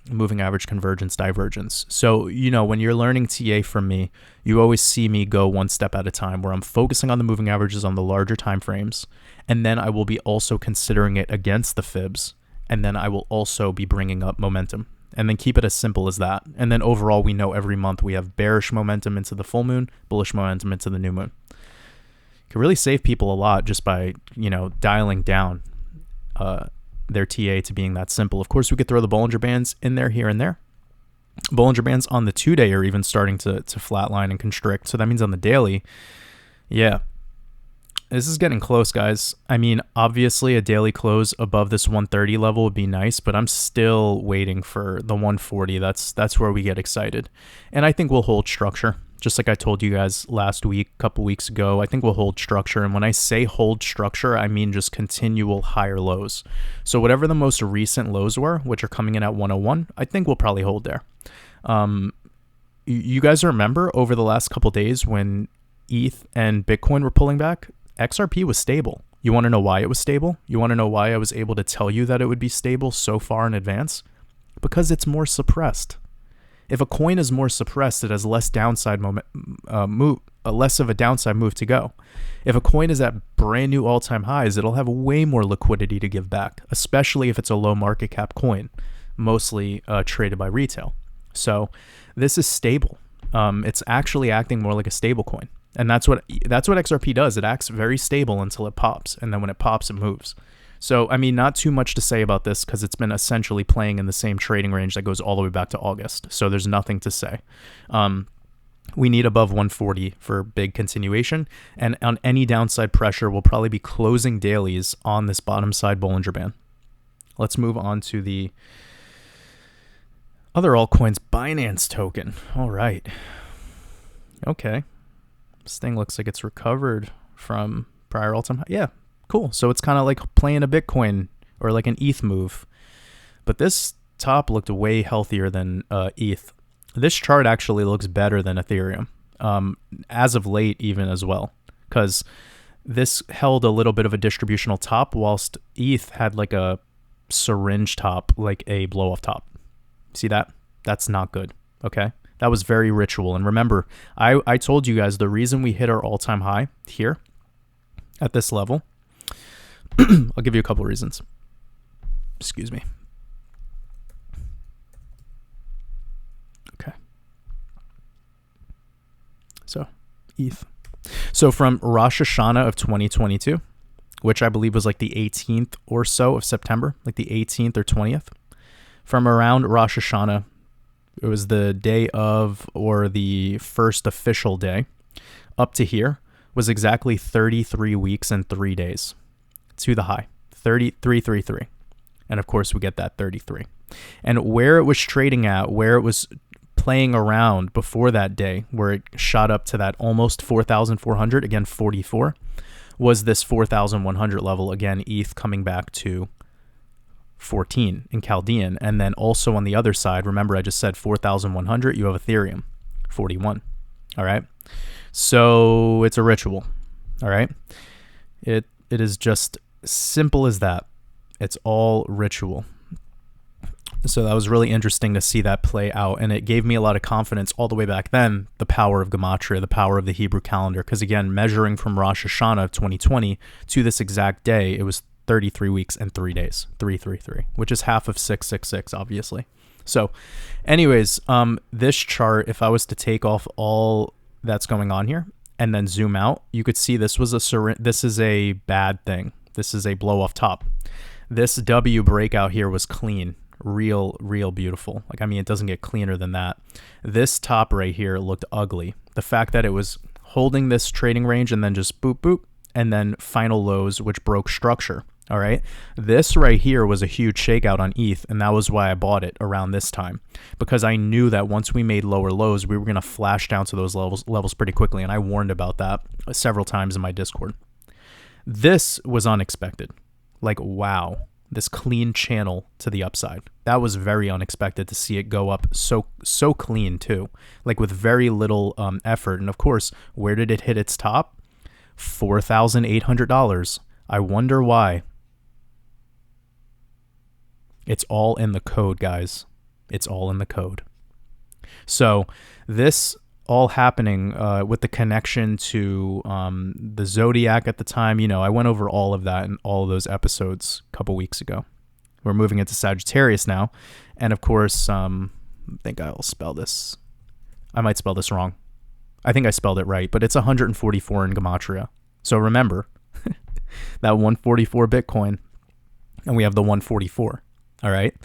Speaker 1: moving average convergence, divergence. So, you know, when you're learning TA from me, you always see me go one step at a time where I'm focusing on the moving averages on the larger time frames. And then I will be also considering it against the fibs. And then I will also be bringing up momentum, and then keep it as simple as that. And then overall, we know every month we have bearish momentum into the full moon, bullish momentum into the new moon. Can really save people a lot just by, you know, dialing down their TA to being that simple. Of course, we could throw the Bollinger Bands in there, here and there. Bollinger Bands on the 2-day are even starting to flatline and constrict. So that means on the daily, yeah, this is getting close, guys. I mean, obviously a daily close above this 130 level would be nice, but I'm still waiting for the 140. That's where we get excited. And I think we'll hold structure. Just like I told you guys last week, a couple weeks ago, I think we'll hold structure. And when I say hold structure, I mean just continual higher lows. So whatever the most recent lows were, which are coming in at 101, I think we'll probably hold there. You guys remember over the last couple days when ETH and Bitcoin were pulling back, XRP was stable. You want to know why it was stable? You want to know why I was able to tell you that it would be stable so far in advance? Because it's more suppressed. If a coin is more suppressed, it has less downside less of a downside move to go. If a coin is at brand new all-time highs, it'll have way more liquidity to give back, especially if it's a low market cap coin, mostly traded by retail. So this is stable. It's actually acting more like a stable coin. And that's what XRP does. It acts very stable until it pops. And then when it pops, it moves. So, I mean, not too much to say about this because it's been essentially playing in the same trading range that goes all the way back to August. So there's nothing to say. We need above 140 for big continuation. And on any downside pressure, we'll probably be closing dailies on this bottom side Bollinger Band. Let's move on to the other altcoins, Binance token. All right. Okay. This thing looks like it's recovered from prior all-time high. Yeah, cool. So it's kind of like playing a Bitcoin or like an ETH move. But this top looked way healthier than ETH. This chart actually looks better than Ethereum, as of late even as well, because this held a little bit of a distributional top whilst ETH had like a syringe top, like a blow-off top. See that? That's not good, okay? That was very ritual. And remember, I told you guys the reason we hit our all-time high here at this level, I'll give you a couple reasons. Excuse me. Okay. So, ETH. So from Rosh Hashanah of 2022, which I believe was like the 18th or so of September, like the 18th or 20th, from around Rosh Hashanah, it was the day of, or the first official day, up to here was exactly 33 weeks and 3 days to the high, 3333. And of course we get that 33. And where it was trading at, where it was playing around before that day, where it shot up to that almost 4,400, again 44, was this 4,100 level, again ETH coming back to 14 in Chaldean. And then also on the other side, remember I just said 4,100, you have Ethereum, 41. All right. So it's a ritual. All right. It is just simple as that. It's all ritual. So that was really interesting to see that play out. And it gave me a lot of confidence all the way back then, the power of Gematria, the power of the Hebrew calendar. Because again, measuring from Rosh Hashanah of 2020 to this exact day, it was 33 weeks and 3 days, 333, which is half of 666, obviously. So anyways, this chart, if I was to take off all that's going on here and then zoom out, you could see this was this is a bad thing. This is a blow off top. This W breakout here was clean, real beautiful. Like, I mean, it doesn't get cleaner than that. This top right here looked ugly. The fact that it was holding this trading range and then just boop, boop, and then final lows, which broke structure. All right. This right here was a huge shakeout on ETH. And that was why I bought it around this time, because I knew that once we made lower lows, we were going to flash down to those levels pretty quickly. And I warned about that several times in my Discord. This was unexpected. Like, wow, this clean channel to the upside. That was very unexpected to see it go up so clean too, like with very little effort. And of course, where did it hit its top? $4,800. I wonder why. It's all in the code, guys. It's all in the code. So this all happening with the connection to the Zodiac at the time. You know, I went over all of that in all of those episodes a couple weeks ago. We're moving into Sagittarius now. And of course, I think I'll spell this. I might spell this wrong. I think I spelled it right, but it's 144 in Gematria. So remember that 144 Bitcoin, and we have the 144. All right.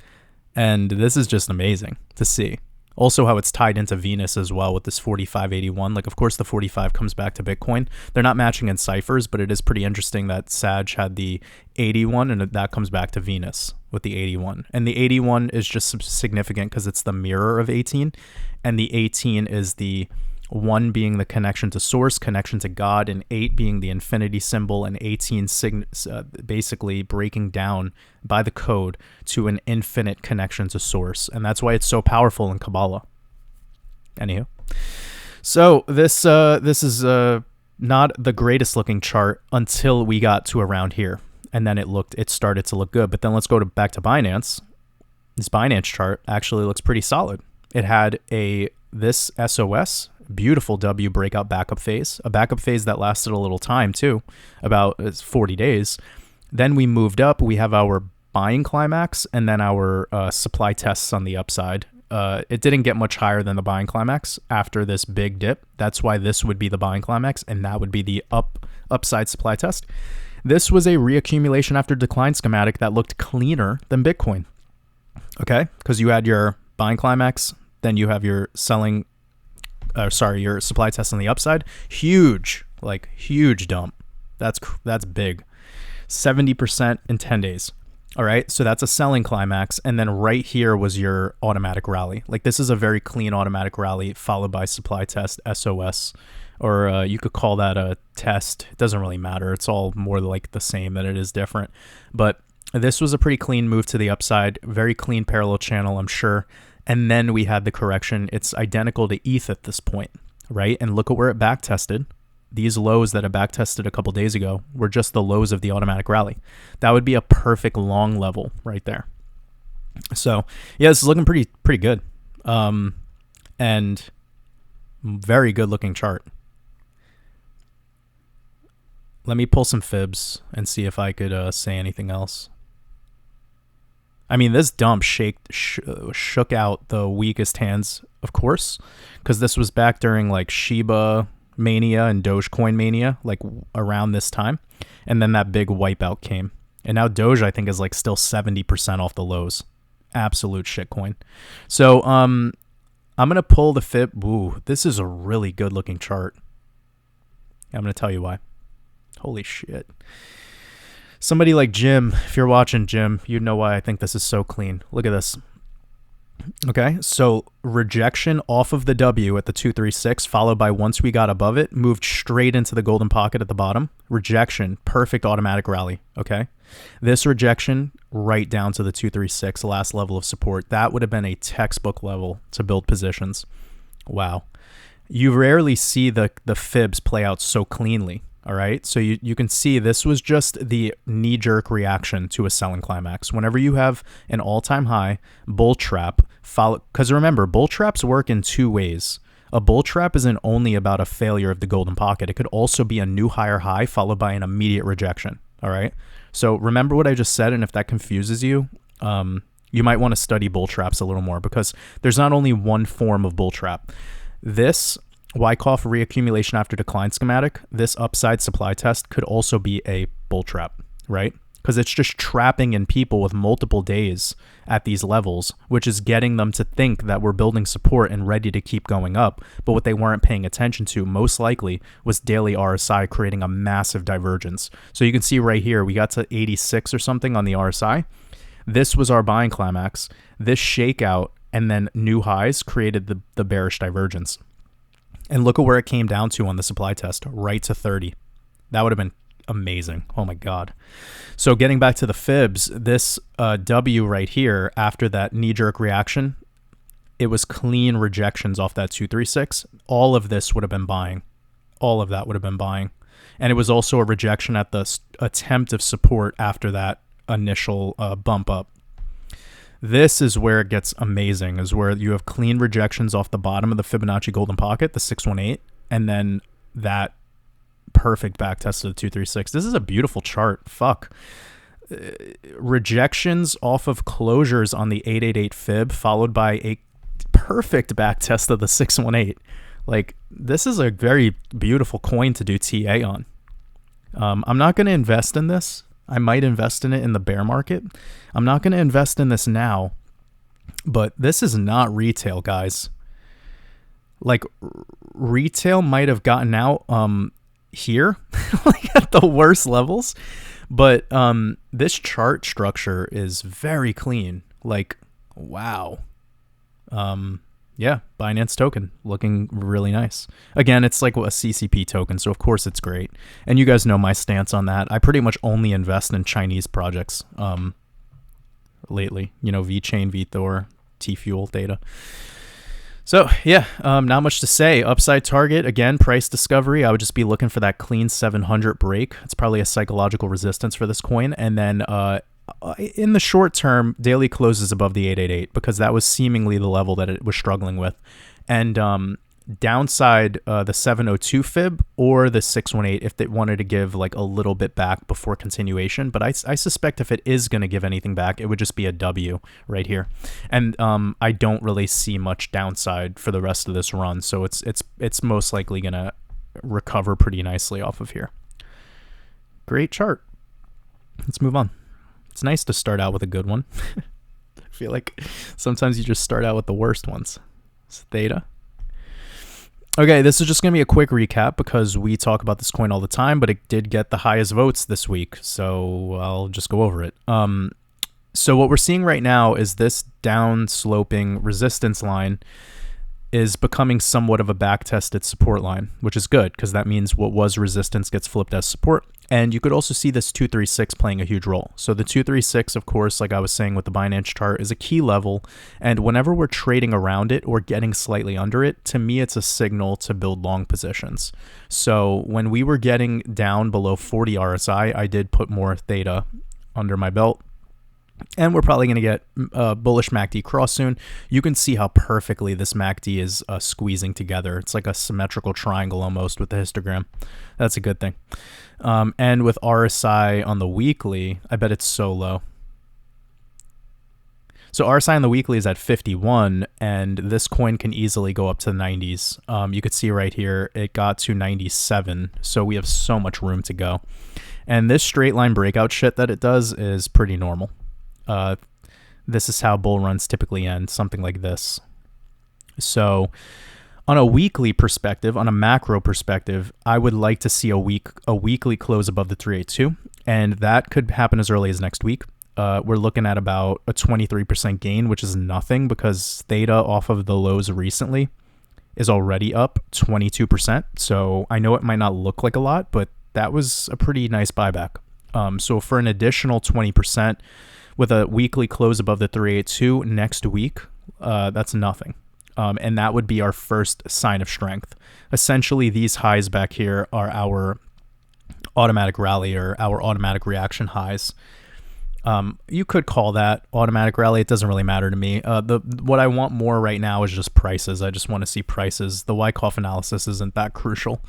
Speaker 1: And this is just amazing to see. Also how it's tied into Venus as well with this 4581. Like, of course, the 45 comes back to Bitcoin. They're not matching in ciphers, but it is pretty interesting that Sag had the 81 and that comes back to Venus with the 81. And the 81 is just significant because it's the mirror of 18. And the 18 is the 1 being the connection to source, connection to God, and 8 being the infinity symbol, and 18 basically breaking down by the code to an infinite connection to source. And that's why it's so powerful in Kabbalah. Anywho. So this is not the greatest looking chart until we got to around here. And then it started to look good. But then let's go back to Binance. This Binance chart actually looks pretty solid. It had this SOS, beautiful W breakout backup phase, a backup phase that lasted a little time too, about 40 days. Then we moved up. We have our buying climax and then our supply tests on the upside. It didn't get much higher than the buying climax after this big dip. That's why this would be the buying climax and that would be the upside supply test. This was a reaccumulation after decline schematic that looked cleaner than Bitcoin. Okay? Because you had your buying climax, then you have your your supply test on the upside. Huge dump. That's big. 70% in 10 days. All right, so that's a selling climax. And then right here was your automatic rally. Like this is a very clean automatic rally followed by supply test, SOS, or you could call that a test. It doesn't really matter. It's all more like the same than it is different. But this was a pretty clean move to the upside, very clean parallel channel, I'm sure. And then we had the correction. It's identical to ETH at this point, right? And look at where it back tested. These lows that I back tested a couple days ago were just the lows of the automatic rally. That would be a perfect long level right there. So yeah, this is looking pretty good. And very good looking chart. Let me pull some fibs and see if I could say anything else. I mean, this dump shook out the weakest hands, of course, because this was back during like Shiba mania and Dogecoin mania, like around this time. And then that big wipeout came. And now Doge, I think, is like still 70% off the lows. Absolute shitcoin. So I'm going to pull the fib. Ooh, this is a really good looking chart. I'm going to tell you why. Holy shit. Somebody like Jim, if you're watching, Jim, you know why I think this is so clean. Look at this. Okay, so rejection off of the W at the 236, followed by once we got above it, moved straight into the golden pocket at the bottom. Rejection, perfect automatic rally. Okay, this rejection right down to the 236, last level of support. That would have been a textbook level to build positions. Wow, you rarely see the fibs play out so cleanly. All right, so you can see this was just the knee-jerk reaction to a selling climax. Whenever you have an all-time high bull trap, because remember, bull traps work in two ways. A bull trap isn't only about a failure of the golden pocket. It could also be a new higher high followed by an immediate rejection. All right, so remember what I just said, and if that confuses you, you might want to study bull traps a little more because there's not only one form of bull trap. This Wyckoff reaccumulation after decline schematic, this upside supply test could also be a bull trap, right? Because it's just trapping in people with multiple days at these levels, which is getting them to think that we're building support and ready to keep going up. But what they weren't paying attention to, most likely, was daily RSI creating a massive divergence. So you can see right here, we got to 86 or something on the RSI. This was our buying climax. This shakeout and then new highs created the bearish divergence. And look at where it came down to on the supply test, right to 30. That would have been amazing. Oh my God. So getting back to the fibs, this W right here, after that knee-jerk reaction, it was clean rejections off that 236. All of this would have been buying. All of that would have been buying. And it was also a rejection at the attempt of support after that initial bump up. This is where it gets amazing, is where you have clean rejections off the bottom of the Fibonacci golden pocket, the 618, and then that perfect back test of the 236. This is a beautiful chart. Fuck. Rejections off of closures on the 888 fib, followed by a perfect back test of the 618. Like, this is a very beautiful coin to do TA on. I'm not going to invest in this. I might invest in it in the bear market. I'm not going to invest in this now, but this is not retail, guys. Like, retail might have gotten out here, like at the worst levels, but this chart structure is very clean. Like, wow. Yeah, Binance token looking really nice. Again, it's like a CCP token, so of course it's great. And you guys know my stance on that. I pretty much only invest in Chinese projects lately. You know, VeChain, VeThor, T-Fuel data. So yeah, not much to say. Upside target, again, price discovery. I would just be looking for that clean 700 break. It's probably a psychological resistance for this coin. And then in the short term, daily closes above the 888 because that was seemingly the level that it was struggling with. And downside, the 702 fib or the 618 if they wanted to give like a little bit back before continuation. But I suspect if it is going to give anything back, it would just be a W right here. And I don't really see much downside for the rest of this run. So it's most likely going to recover pretty nicely off of here. Great chart. Let's move on. It's nice to start out with a good one. I feel like sometimes you just start out with the worst ones. It's theta. Okay, this is just going to be a quick recap because we talk about this coin all the time, but it did get the highest votes this week, so I'll just go over it. So what we're seeing right now is this down-sloping resistance line is becoming somewhat of a back-tested support line, which is good because that means what was resistance gets flipped as support. And you could also see this 236 playing a huge role. So the 236, of course, like I was saying with the Binance chart, is a key level. And whenever we're trading around it or getting slightly under it, to me, it's a signal to build long positions. So when we were getting down below 40 RSI, I did put more theta under my belt. And we're probably going to get bullish MACD cross soon. You can see how perfectly this MACD is squeezing together. It's like a symmetrical triangle almost with the histogram. That's a good thing. And with RSI on the weekly, I bet it's so low. So RSI on the weekly is at 51, and this coin can easily go up to the 90s. You could see right here, it got to 97, so we have so much room to go. And this straight line breakout shit that it does is pretty normal. This is how bull runs typically end, something like this. So on a weekly perspective, on a macro perspective, I would like to see a weekly close above the 382, and that could happen as early as next week. We're looking at about a 23% gain, which is nothing because theta off of the lows recently is already up 22%. So I know it might not look like a lot, but that was a pretty nice buyback. So for an additional 20%, with a weekly close above the 382 next week, that's nothing. And that would be our first sign of strength. Essentially, these highs back here are our automatic rally or our automatic reaction highs. You could call that automatic rally. It doesn't really matter to me. What I want more right now is just prices. I just want to see prices. The Wyckoff analysis isn't that crucial,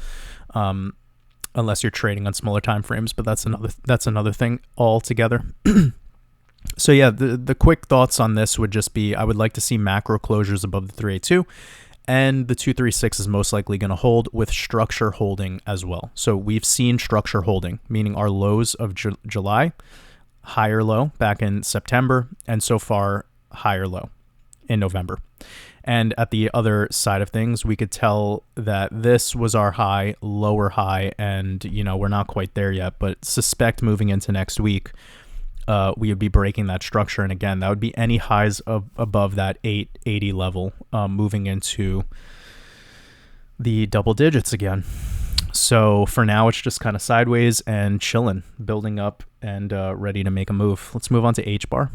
Speaker 1: unless you're trading on smaller time frames. But that's another thing altogether. So yeah, the quick thoughts on this would just be I would like to see macro closures above the 382, and the 236 is most likely going to hold with structure holding as well. So we've seen structure holding, meaning our lows of July, higher low back in September, and so far higher low in November. And at the other side of things, we could tell that this was our high, lower high, and we're not quite there yet, but suspect moving into next week, we would be breaking that structure. And again, that would be any highs above that 880 level, moving into the double digits again. So for now, it's just kind of sideways and chilling, building up and ready to make a move. Let's move on to H bar.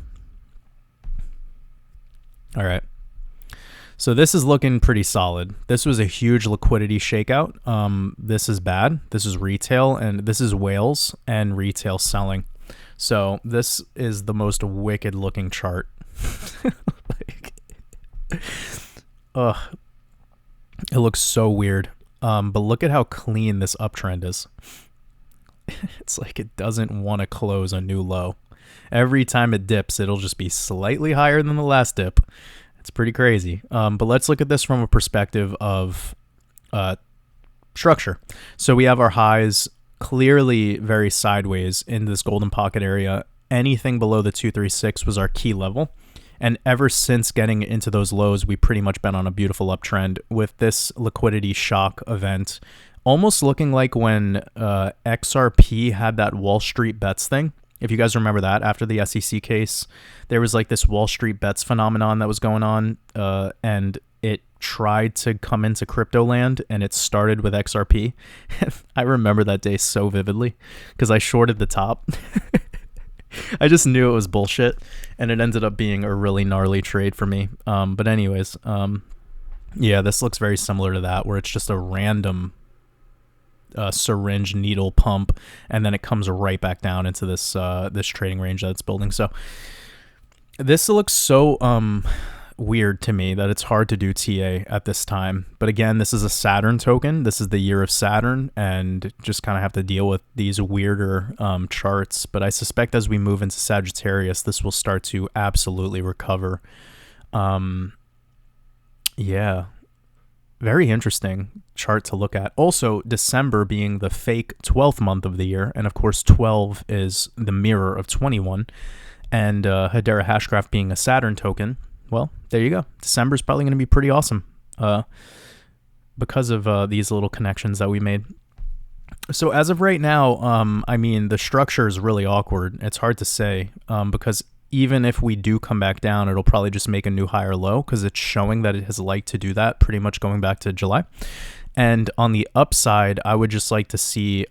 Speaker 1: All right. So this is looking pretty solid. This was a huge liquidity shakeout. This is bad. This is retail, and this is whales and retail selling. So this is the most wicked looking chart. It looks so weird. But look at how clean this uptrend is. It's like it doesn't want to close a new low. Every time it dips, it'll just be slightly higher than the last dip. It's pretty crazy. But let's look at this from a perspective of structure. So we have our highs clearly very sideways in this golden pocket area. Anything below the 236 was our key level. And ever since getting into those lows, we pretty much been on a beautiful uptrend with this liquidity shock event, almost looking like when XRP had that Wall Street bets thing. If you guys remember that, after the SEC case, there was like this Wall Street bets phenomenon that was going on, and it tried to come into crypto land, and it started with XRP. I remember that day so vividly because I shorted the top. I just knew it was bullshit, and it ended up being a really gnarly trade for me. But anyways, Yeah, this looks very similar to that, where it's just a random syringe needle pump, and then it comes right back down into this trading range that it's building. So this looks so weird to me that it's hard to do TA at this time. But again, this is a Saturn token. This is the year of Saturn, and just kind of have to deal with these weirder charts. But I suspect as we move into Sagittarius, this will start to absolutely recover. Yeah, very interesting chart to look at. Also, December being the fake 12th month of the year, and of course 12 is the mirror of 21, and Hedera Hashcraft being a Saturn token. Well, there you go. December's probably going to be pretty awesome because of these little connections that we made. So as of right now, I mean, the structure is really awkward. It's hard to say because even if we do come back down, it'll probably just make a new higher low because it's showing that it has liked to do that pretty much going back to July. And on the upside, I would just like to see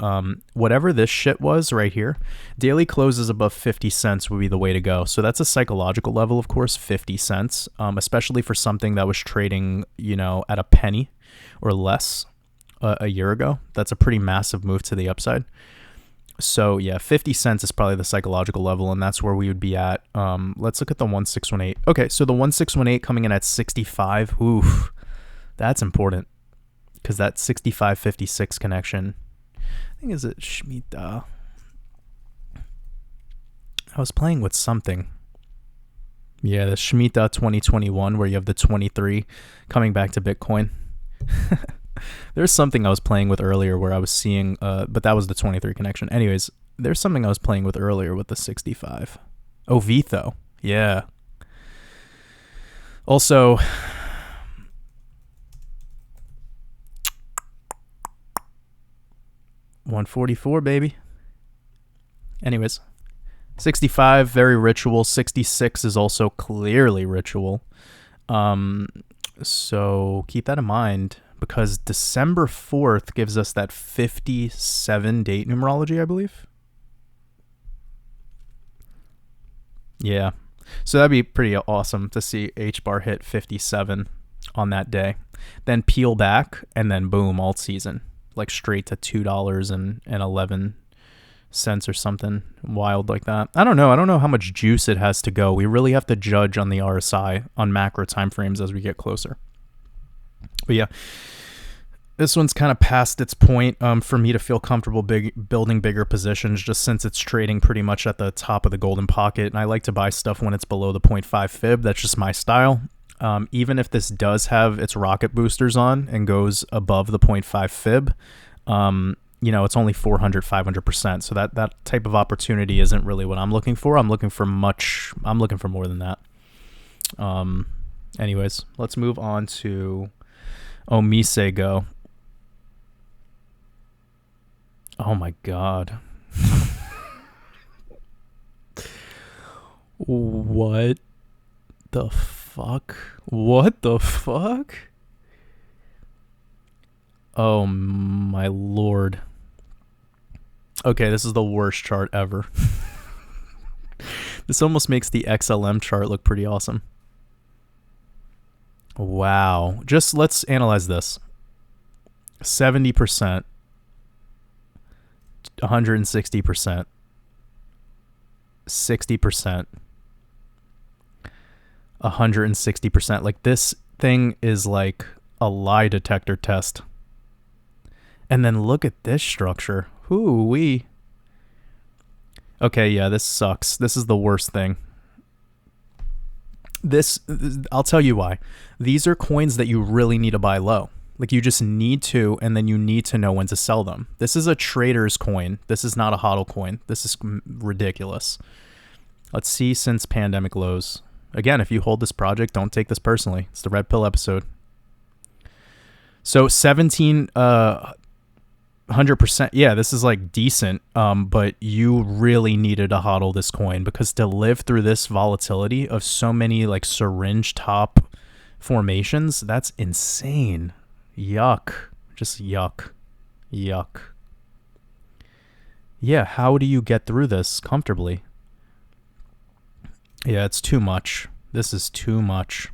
Speaker 1: whatever this shit was right here. Daily closes above 50 cents would be the way to go. So that's a psychological level, of course, 50 cents, especially for something that was trading, at a penny or less a year ago. That's a pretty massive move to the upside. So yeah, 50 cents is probably the psychological level, and that's where we would be at. Let's look at the 1618. Okay, so the 1618 coming in at 65. Oof, that's important. Because that 65-56 connection, I think is it Shemitah. I was playing with something. Yeah, the Shemitah 2021, where you have the 23 coming back to Bitcoin. There's something I was playing with earlier where I was seeing, but that was the 23 connection. Anyways, there's something I was playing with earlier with the 65. Oh, Vitho. Yeah. Also, 144, baby. Anyways, 65, very ritual. 66 is also clearly ritual. So keep that in mind because December 4th gives us that 57 date numerology, I believe. Yeah. So that'd be pretty awesome to see H-bar hit 57 on that day. Then peel back and then boom, alt season. Like straight to $2.11 or something wild like that. I don't know how much juice it has to go. We really have to judge on the RSI on macro timeframes as we get closer. But yeah, this one's kind of past its point for me to feel comfortable building bigger positions, just since it's trading pretty much at the top of the golden pocket. And I like to buy stuff when it's below the 0.5 fib. That's just my style. Even if this does have its rocket boosters on and goes above the 0.5 fib, it's only 400-500%. So that type of opportunity isn't really what I'm looking for. I'm looking for more than that. Anyways, let's move on to Omise Go. Oh my God. What the fuck? What the fuck? Oh my lord. Okay, this is the worst chart ever. This almost makes the XLM chart look pretty awesome. Wow. Just let's analyze this. 70%, 160%, 60%, 160%. Like this thing is like a lie detector test. And then look at this structure. Hoo-wee. Okay, yeah, this sucks. This is the worst thing. I'll tell you why. These are coins that you really need to buy low. Like you just need to, and then you need to know when to sell them. This is a trader's coin. This is not a hodl coin. This is ridiculous. Let's see since pandemic lows. Again, if you hold this project, don't take this personally. It's the red pill episode. So 100%. Yeah, this is like decent. But you really needed to hodl this coin because to live through this volatility of so many like syringe top formations, that's insane. Yuck. Just yuck. Yuck. Yeah, how do you get through this comfortably? Yeah, it's too much. This is too much.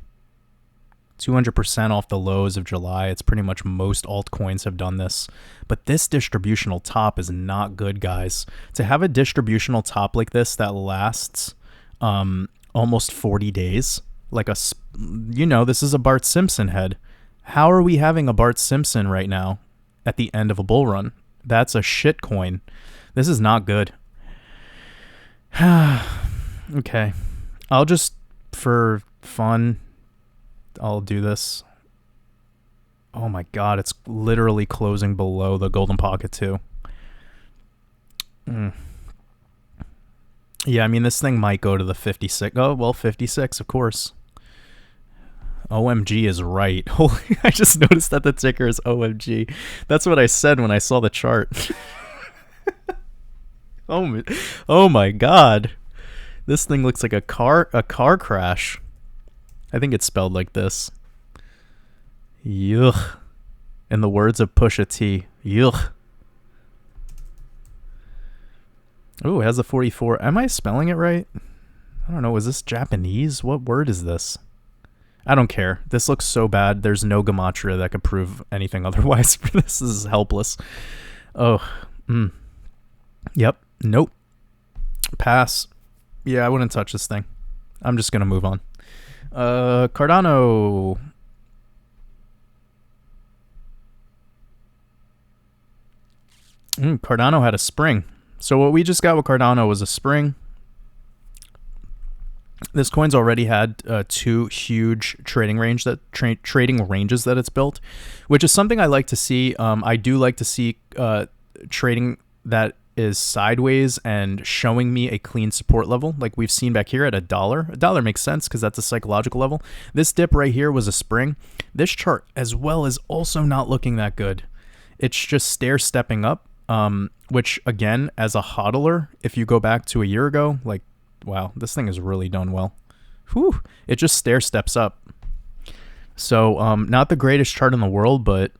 Speaker 1: 200% off the lows of July. It's pretty much most altcoins have done this. But this distributional top is not good, guys. To have a distributional top like this that lasts almost 40 days, like this is a Bart Simpson head. How are we having a Bart Simpson right now at the end of a bull run? That's a shit coin. This is not good. Okay. I'll just, for fun, I'll do this. Oh my god, it's literally closing below the golden pocket too. Yeah, I mean, this thing might go to the 56. Oh, well, 56, of course. OMG is right. Holy, I just noticed that the ticker is OMG. That's what I said when I saw the chart. Oh my god. This thing looks like a car crash. I think it's spelled like this. Yuck. In the words of Pusha T. Yuck. Oh, it has a 44. Am I spelling it right? I don't know. Is this Japanese? What word is this? I don't care. This looks so bad. There's no Gematria that could prove anything otherwise. This is helpless. Oh. Yep. Nope. Pass. Yeah, I wouldn't touch this thing. I'm just going to move on. Cardano. Cardano had a spring. So what we just got with Cardano was a spring. This coin's already had two huge trading ranges that it's built, which is something I like to see. I do like to see trading that is sideways and showing me a clean support level, like we've seen back here at $1. $1 makes sense because that's a psychological level. This dip right here was a spring. This chart as well is also not looking that good. It's just stair-stepping up, which again, as a hodler, if you go back to a year ago, like, wow, this thing has really done well. Whew, it just stair steps up. So not the greatest chart in the world, but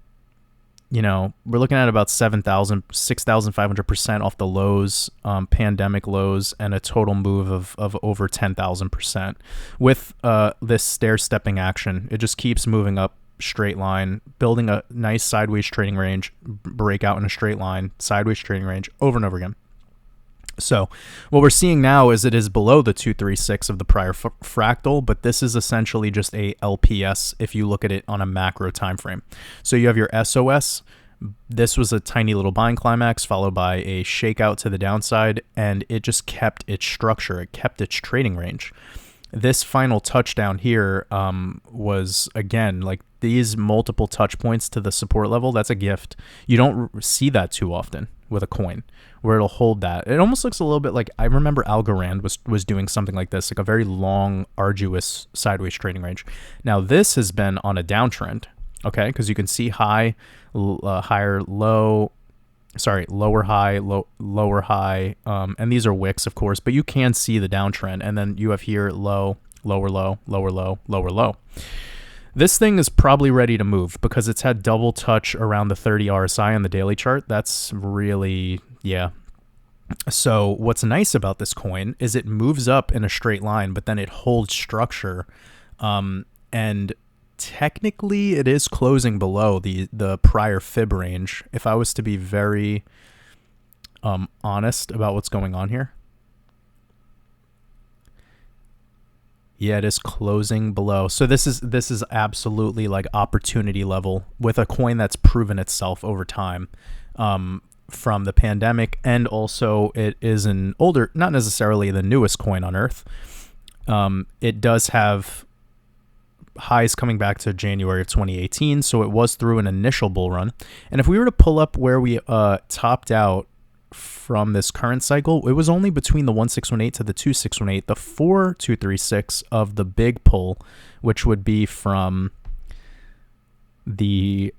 Speaker 1: we're looking at about 6,500% off the lows, pandemic lows, and a total move of over 10,000% with this stair stepping action. It just keeps moving up straight line, building a nice sideways trading range, breakout in a straight line, sideways trading range over and over again. So what we're seeing now is it is below the 236 of the prior fractal, but this is essentially just a LPS if you look at it on a macro time frame. So you have your SOS. This was a tiny little buying climax followed by a shakeout to the downside, and it just kept its structure. It kept its trading range. This final touchdown here was, again, like these multiple touch points to the support level. That's a gift. You don't see that too often with a coin where it'll hold that. It almost looks a little bit like, I remember Algorand was doing something like this, like a very long, arduous sideways trading range. Now this has been on a downtrend, okay? Because you can see high, higher, low, sorry, lower high, lower high, and these are wicks, of course, but you can see the downtrend. And then you have here low, lower low, lower low, lower low. This thing is probably ready to move because it's had double touch around the 30 RSI on the daily chart. That's really, yeah. So what's nice about this coin is it moves up in a straight line, but then it holds structure. And technically it is closing below the prior fib range. If I was to be very honest about what's going on here. Yeah, it is closing below. So this is absolutely like opportunity level with a coin that's proven itself over time from the pandemic. And also it is an older, not necessarily the newest coin on earth. It does have highs coming back to January of 2018. So it was through an initial bull run. And if we were to pull up where we topped out from this current cycle, it was only between the 1618 to the 2618, the 4236 of the big pull, which would be from the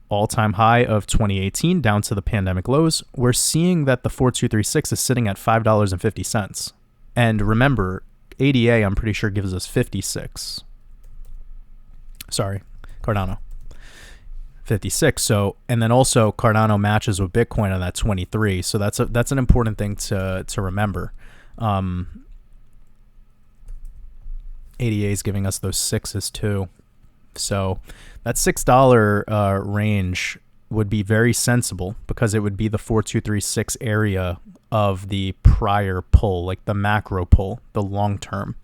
Speaker 1: all-time high of 2018 down to the pandemic lows. We're seeing that the 4236 is sitting at $5.50. And remember, ADA, I'm pretty sure, gives us 56. Sorry, Cardano. 56. So, and then also Cardano matches with Bitcoin on that 23. So that's an important thing to remember. ADA is giving us those sixes too. So that $6 range would be very sensible because it would be the 4236 area of the prior pull, like the macro pull, the long term.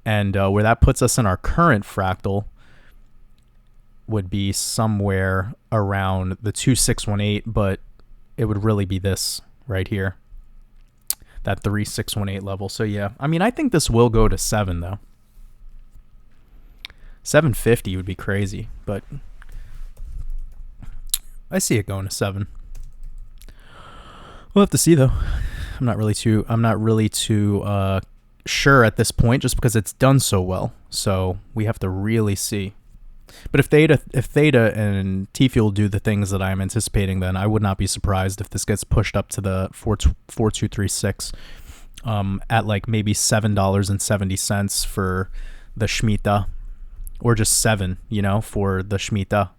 Speaker 1: And where that puts us in our current fractal would be somewhere around the 2618, but it would really be this right here, that 3618 level. So yeah, I mean, I think this will go to 7 though. 750 would be crazy, but I see it going to 7. We'll have to see though. I'm not really too sure at this point, just because it's done so well. So we have to really see. But if Theta and T-Fuel do the things that I'm anticipating, then I would not be surprised if this gets pushed up to the 4236 at like maybe $7.70 for the Shemitah, or just 7, for the Shemitah.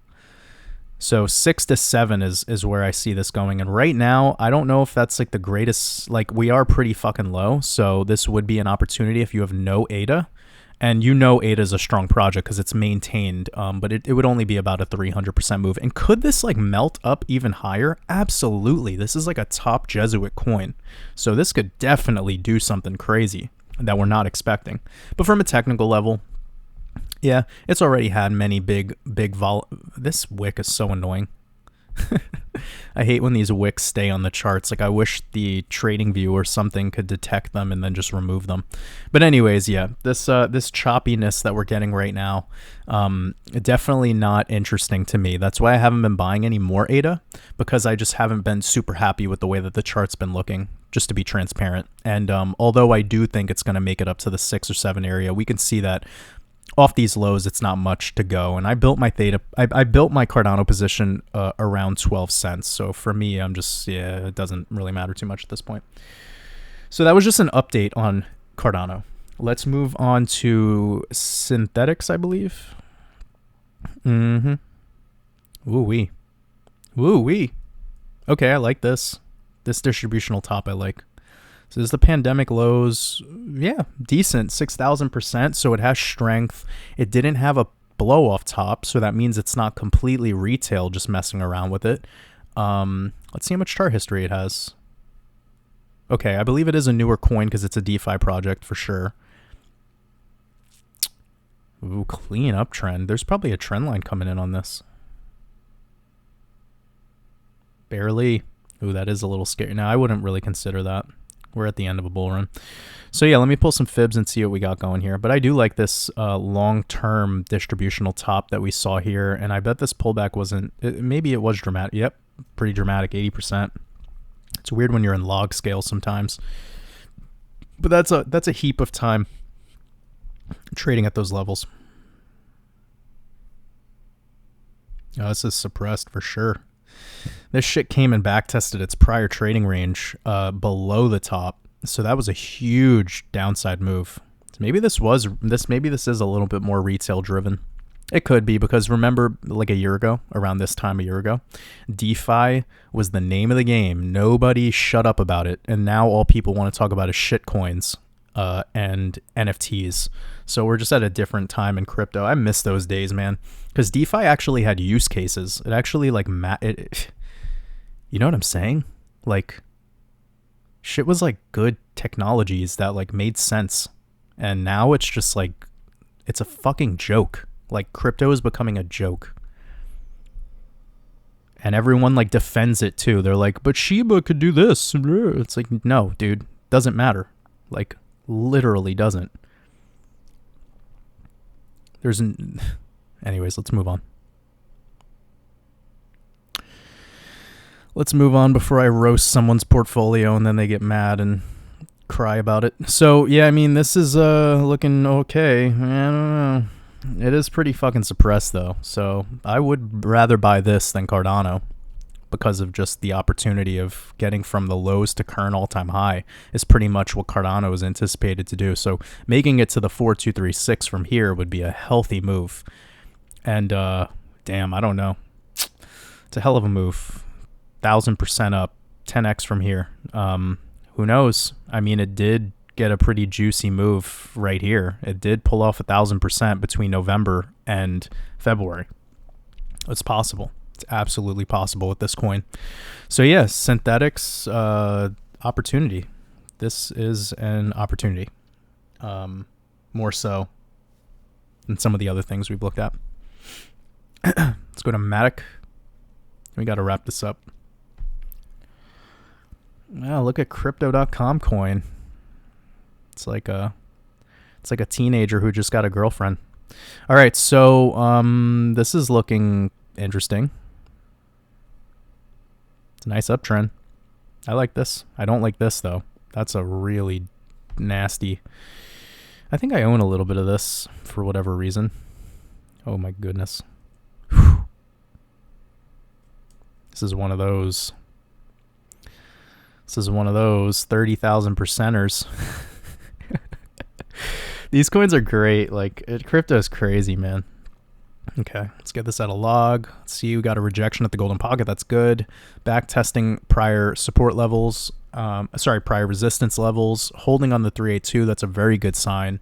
Speaker 1: So 6 to 7 is where I see this going. And right now, I don't know if that's like the greatest, like we are pretty fucking low. So this would be an opportunity if you have no ADA. And ADA is a strong project because it's maintained, but it would only be about a 300% move. And could this like melt up even higher? Absolutely. This is like a top Jesuit coin. So this could definitely do something crazy that we're not expecting. But from a technical level, yeah, it's already had many big this wick is so annoying. I hate when these wicks stay on the charts. Like I wish the trading view or something could detect them and then just remove them. But anyways, yeah, this choppiness that we're getting right now, definitely not interesting to me. That's why I haven't been buying any more ADA, because I just haven't been super happy with the way that the chart's been looking, just to be transparent. And although I do think it's going to make it up to the 6 or 7 area, we can see that off these lows, it's not much to go. And I built my Theta, I built my Cardano position around 12 cents. So for me, I'm just, it doesn't really matter too much at this point. So that was just an update on Cardano. Let's move on to synthetics, I believe. Woo-wee. Woo-wee. Okay, I like this. This distributional top I like. So this is the pandemic lows. Yeah, decent, 6,000%. So it has strength. It didn't have a blow off top, so that means it's not completely retail just messing around with it. Let's see how much chart history it has. Okay, I believe it is a newer coin because it's a DeFi project for sure. Ooh, clean uptrend. There's probably a trend line coming in on this. Barely. Ooh, that is a little scary. Now, I wouldn't really consider that. We're at the end of a bull run. So yeah, let me pull some fibs and see what we got going here. But I do like this long-term distributional top that we saw here. And I bet this pullback wasn't, maybe it was dramatic. Yep, pretty dramatic, 80%. It's weird when you're in log scale sometimes. But that's a heap of time trading at those levels. Oh, this is suppressed for sure. This shit came and back tested its prior trading range below the top. So that was a huge downside move. So maybe this is a little bit more retail driven. It could be, because remember, like a year ago, around this time a year ago, DeFi was the name of the game. Nobody shut up about it. And now all people want to talk about is shit coins and NFTs. So we're just at a different time in crypto. I miss those days, man. Because DeFi actually had use cases. It actually, like, you know what I'm saying? Like, shit was, like, good technologies that, like, made sense. And now it's just, like, it's a fucking joke. Like, crypto is becoming a joke. And everyone, like, defends it, too. They're like, but Shiba could do this. It's like, no, dude. Doesn't matter. Like, literally doesn't. Anyways, let's move on. Let's move on before I roast someone's portfolio and then they get mad and cry about it. So, yeah, I mean, this is looking okay. I don't know. It is pretty fucking suppressed, though. So I would rather buy this than Cardano, because of just the opportunity of getting from the lows to current all-time high is pretty much what Cardano is anticipated to do. So making it to the 4236 from here would be a healthy move. And damn, I don't know. It's a hell of a move. 1,000% up, 10x from here. Who knows? I mean, it did get a pretty juicy move right here. It did pull off 1,000% between November and February. It's possible. It's absolutely possible with this coin. So yeah, synthetics, opportunity. This is an opportunity. More so than some of the other things we've looked at. Let's go to Matic. We got to wrap this up. Wow, look at crypto.com coin. It's like a teenager who just got a girlfriend. All right, so this is looking interesting. It's a nice uptrend. I like this. I don't like this though. That's a really nasty. I think I own a little bit of this for whatever reason. Oh my goodness. Whew. This is one of those. This is one of those 30,000 percenters. These coins are great. Like, crypto is crazy, man. Okay, let's get this out of log. Let's see, we got a rejection at the golden pocket. That's good. Back testing prior support levels. Prior resistance levels. Holding on the 382. That's a very good sign.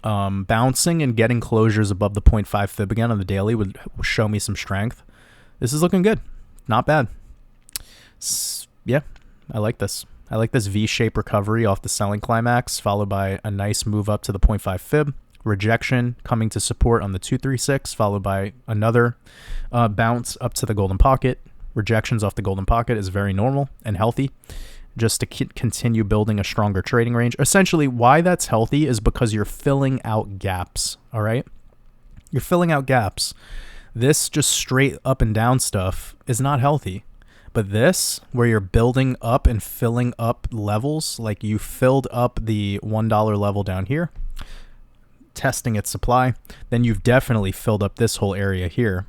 Speaker 1: Bouncing and getting closures above the 0.5 fib again on the daily would show me some strength. This is looking good. Not bad. Yeah, I like this. I like this V-shaped recovery off the selling climax, followed by a nice move up to the 0.5 fib. Rejection coming to support on the 236, followed by another bounce up to the golden pocket. Rejections off the golden pocket is very normal and healthy, just to continue building a stronger trading range. Essentially, why that's healthy is because you're filling out gaps, all right? You're filling out gaps. This just straight up and down stuff is not healthy. But this, where you're building up and filling up levels, like you filled up the $1 level down here, testing its supply, then you've definitely filled up this whole area here.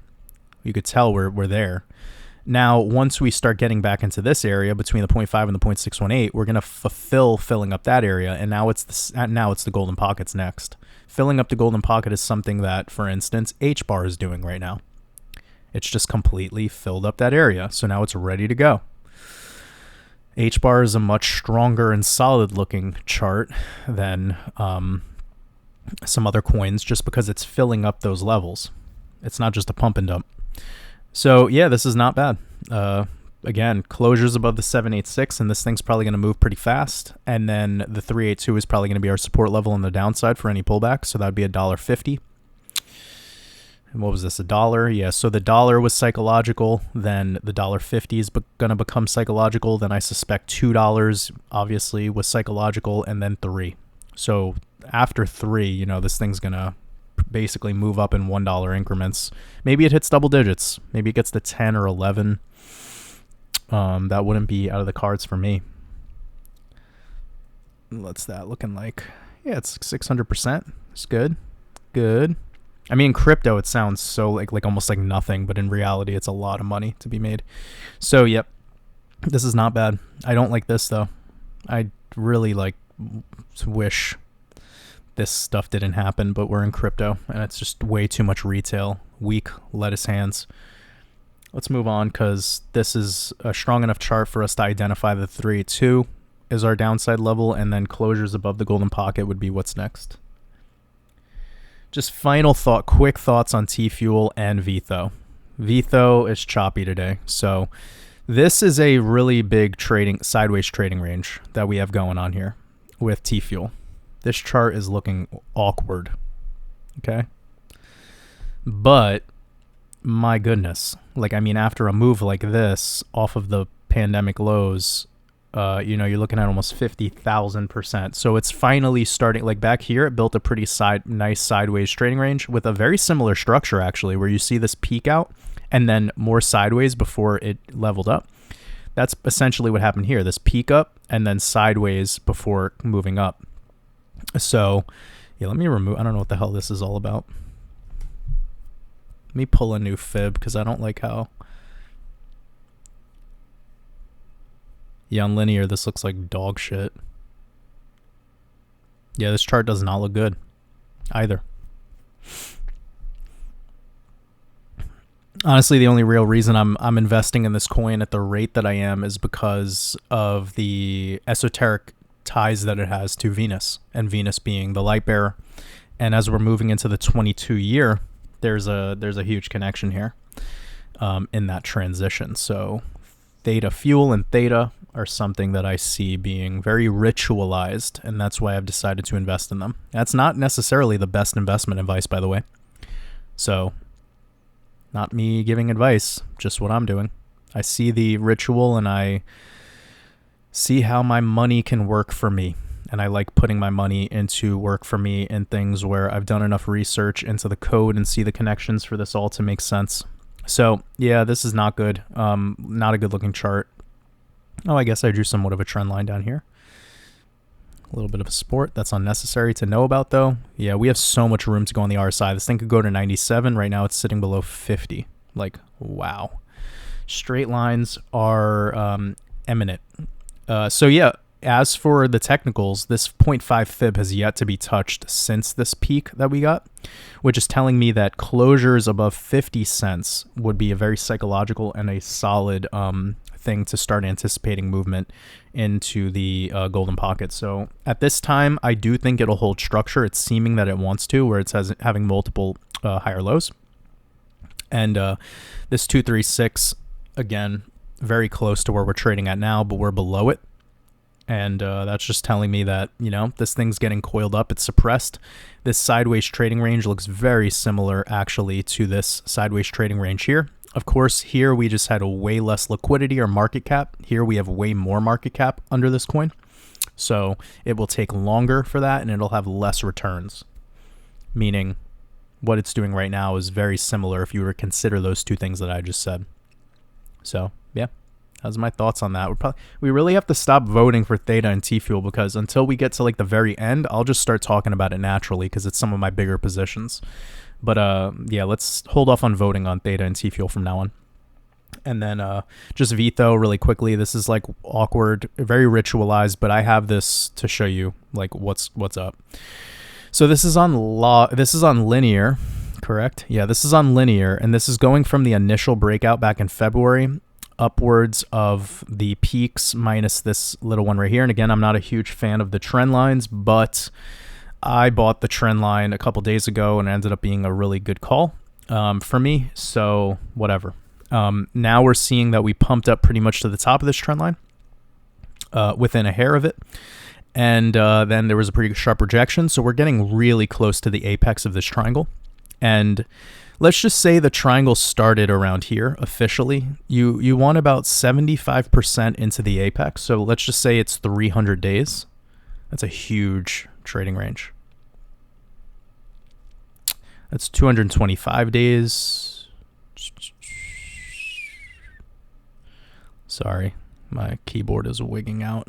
Speaker 1: You could tell we're there. Now, once we start getting back into this area between the 0.5 and the 0.618, we're going to fulfill filling up that area, and now it's the golden pockets next. Filling up the golden pocket is something that, for instance, H-bar is doing right now. It's just completely filled up that area, so now it's ready to go. H-bar is a much stronger and solid-looking chart than some other coins, just because it's filling up those levels. It's not just a pump and dump. So yeah, this is not bad. Again, closures above the 786, and this thing's probably going to move pretty fast. And then the 382 is probably going to be our support level on the downside for any pullback, so that'd be $1.50. And what was this, $1? Yeah, so the dollar was psychological, then the $1.50 is going to become psychological, then I suspect $2 obviously was psychological, and then 3. So after 3, you know, this thing's going to basically move up in $1 increments. Maybe it hits double digits. Maybe it gets to 10 or 11. That wouldn't be out of the cards for me. What's that looking like? Yeah, it's 600%. It's good. Good. I mean, in crypto, it sounds so like almost like nothing, but in reality, it's a lot of money to be made. So, yep, this is not bad. I don't like this, though. I really wish this stuff didn't happen, but we're in crypto, and it's just way too much retail. Weak lettuce hands. Let's move on, because this is a strong enough chart for us to identify the 382 is our downside level, and then closures above the golden pocket would be what's next. Just final thought, quick thoughts on T-Fuel and VTHO. VTHO is choppy today. So this is a really big sideways trading range that we have going on here with T-Fuel. This chart is looking awkward. Okay. But my goodness, after a move like this off of the pandemic lows, you're looking at almost 50,000%. So it's finally starting, back here, it built a pretty nice sideways trading range with a very similar structure, actually, where you see this peak out and then more sideways before it leveled up. That's essentially what happened here. This peak up and then sideways before moving up. So yeah, let me remove, I don't know what the hell this is all about. Let me pull a new fib, because I don't like how, yeah, on linear, this looks like dog shit. Yeah, this chart does not look good either. Honestly, the only real reason I'm investing in this coin at the rate that I am is because of the esoteric ties that it has to Venus, and Venus being the light bearer. And as we're moving into the 22 year, there's a huge connection here in that transition. So theta fuel and theta are something that I see being very ritualized, and that's why I've decided to invest in them. That's not necessarily the best investment advice, by the way. So, not me giving advice, just what I'm doing. I see the ritual and I see how my money can work for me. And I like putting my money into work for me in things where I've done enough research into the code and see the connections for this all to make sense. So, yeah, this is not good. Not a good looking chart. Oh, I guess I drew somewhat of a trend line down here. A little bit of a support. That's unnecessary to know about, though. Yeah, we have so much room to go on the RSI. This thing could go to 97. Right now, it's sitting below 50. Like, wow. Straight lines are eminent. So, yeah, as for the technicals, this 0.5 fib has yet to be touched since this peak that we got, which is telling me that closures above 50 cents would be a very psychological and a solid thing to start anticipating movement into the golden pocket. So at this time, I do think it'll hold structure. It's seeming that it wants to, where it's having multiple higher lows. And this 236, again, very close to where we're trading at now, but we're below it. And that's just telling me that, you know, this thing's getting coiled up. It's suppressed. This sideways trading range looks very similar, actually, to this sideways trading range here. Of course, here we just had a way less liquidity or market cap. Here we have way more market cap under this coin. So it will take longer for that, and it'll have less returns. Meaning what it's doing right now is very similar if you were to consider those two things that I just said. So, yeah. Those are my thoughts on that. We really have to stop voting for theta and T-fuel, because until we get to like the very end, I'll just start talking about it naturally because it's some of my bigger positions. But yeah, let's hold off on voting on theta and T-fuel from now on. And then just veto really quickly. This is like awkward, very ritualized, but I have this to show you like what's up. So this is on linear, correct? Yeah, this is on linear, and this is going from the initial breakout back in February upwards of the peaks minus this little one right here. And again, I'm not a huge fan of the trend lines, but I bought the trend line a couple days ago and it ended up being a really good call for me. So whatever. Now we're seeing that we pumped up pretty much to the top of this trend line within a hair of it. And then there was a pretty sharp rejection. So we're getting really close to the apex of this triangle. And let's just say the triangle started around here officially. You want about 75% into the apex. So let's just say it's 300 days. That's a huge trading range. That's 225 days. Sorry, my keyboard is wigging out.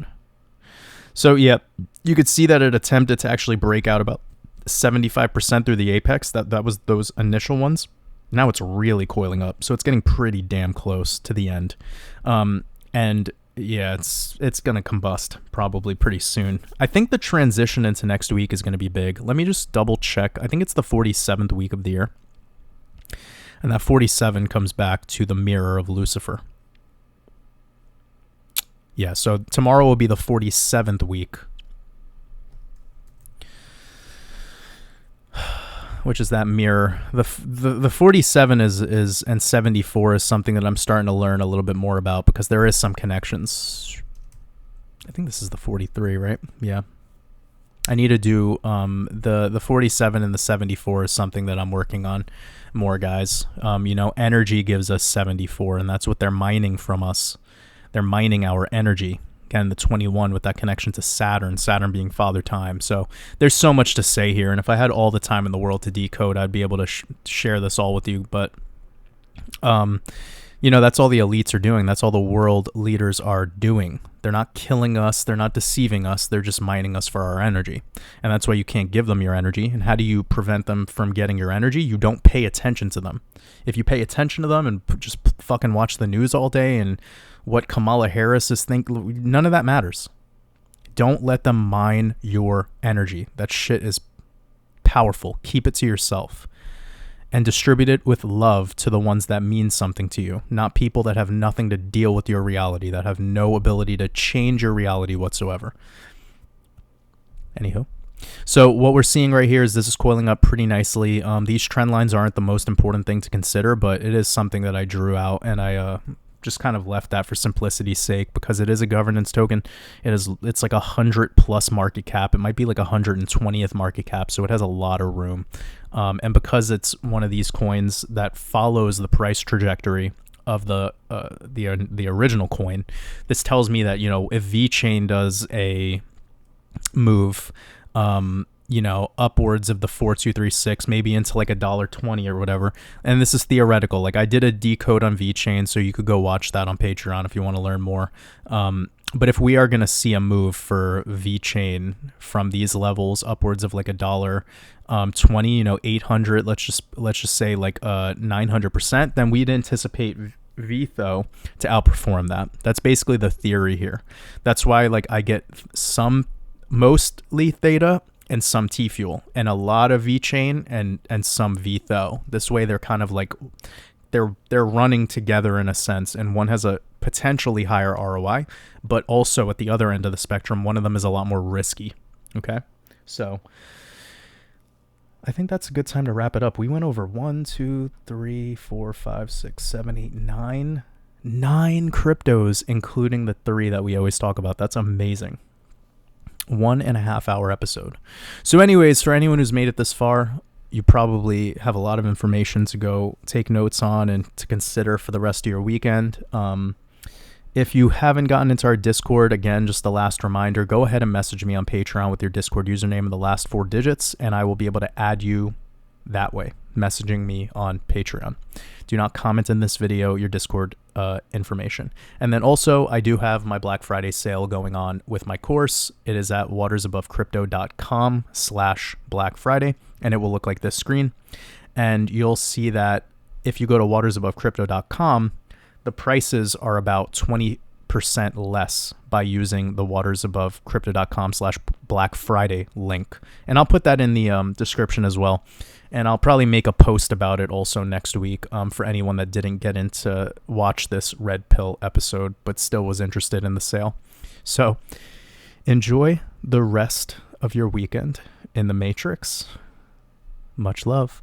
Speaker 1: So yeah, you could see that it attempted to actually break out about 75% through the apex. That was those initial ones. Now it's really coiling up, so it's getting pretty damn close to the end. And yeah, it's gonna combust probably pretty soon. I think the transition into next week is gonna be big. Let me just double check. I think it's the 47th week of the year, and that 47 comes back to the mirror of Lucifer. Yeah, so tomorrow will be the 47th week, which is that mirror. The 47 is and 74 is something that I'm starting to learn a little bit more about, because there is some connections. I think this is the 43, right? Yeah. I need to do the 47 and the 74 is something that I'm working on more, guys. You know, energy gives us 74, and that's what they're mining from us. They're mining our energy. Again, the 21 with that connection to Saturn being father time. So there's so much to say here, and if I had all the time in the world to decode, I'd be able to share this all with you. But you know, that's all the elites are doing. That's all the world leaders are doing. They're not killing us. They're not deceiving us. They're just mining us for our energy. And that's why you can't give them your energy. And how do you prevent them from getting your energy? You don't pay attention to them. If you pay attention to them and just fucking watch the news all day and what Kamala Harris is thinking, none of that matters. Don't let them mine your energy. That shit is powerful. Keep it to yourself and distribute it with love to the ones that mean something to you, not people that have nothing to deal with your reality, that have no ability to change your reality whatsoever. Anywho. So what we're seeing right here is this is coiling up pretty nicely. These trend lines aren't the most important thing to consider, but it is something that I drew out, and I just kind of left that for simplicity's sake because it is a governance token. It's like 100+ market cap. It might be like 120th market cap, so it has a lot of room. And because it's one of these coins that follows the price trajectory of the original coin, this tells me that, you know, if VeChain does a move, you know, upwards of the 4236, maybe into like $1.20 or whatever. And this is theoretical. Like, I did a decode on VeChain, so you could go watch that on Patreon if you want to learn more. But if we are going to see a move for VeChain from these levels upwards of like $1.20, you know, 800, let's just say like 900%, then we'd anticipate VETHO to outperform that. That's basically the theory here. That's why, like, I get mostly theta and some T-Fuel, and a lot of VeChain and some VETHO. This way they're kind of like they're running together in a sense, and one has a potentially higher ROI, but also at the other end of the spectrum, one of them is a lot more risky. Okay, so I think that's a good time to wrap it up. We went over 1, 2, 3, 4, 5, 6, 7, 8, 9 cryptos, including the 3 that we always talk about. That's amazing. 1.5 hour episode. So anyways, for anyone who's made it this far, you probably have a lot of information to go take notes on and to consider for the rest of your weekend. If you haven't gotten into our Discord, again, just the last reminder, go ahead and message me on Patreon with your Discord username and the last 4 digits, and I will be able to add you that way, messaging me on Patreon. Do not comment in this video your Discord information. And then also, I do have my Black Friday sale going on with my course. It is at watersabovecrypto.com/Black Friday, and it will look like this screen. And you'll see that if you go to watersabovecrypto.com, the prices are about 20% less by using the watersabovecrypto.com/Black Friday link. And I'll put that in the description as well. And I'll probably make a post about it also next week for anyone that didn't get in to watch this Red Pill episode but still was interested in the sale. So enjoy the rest of your weekend in the Matrix. Much love.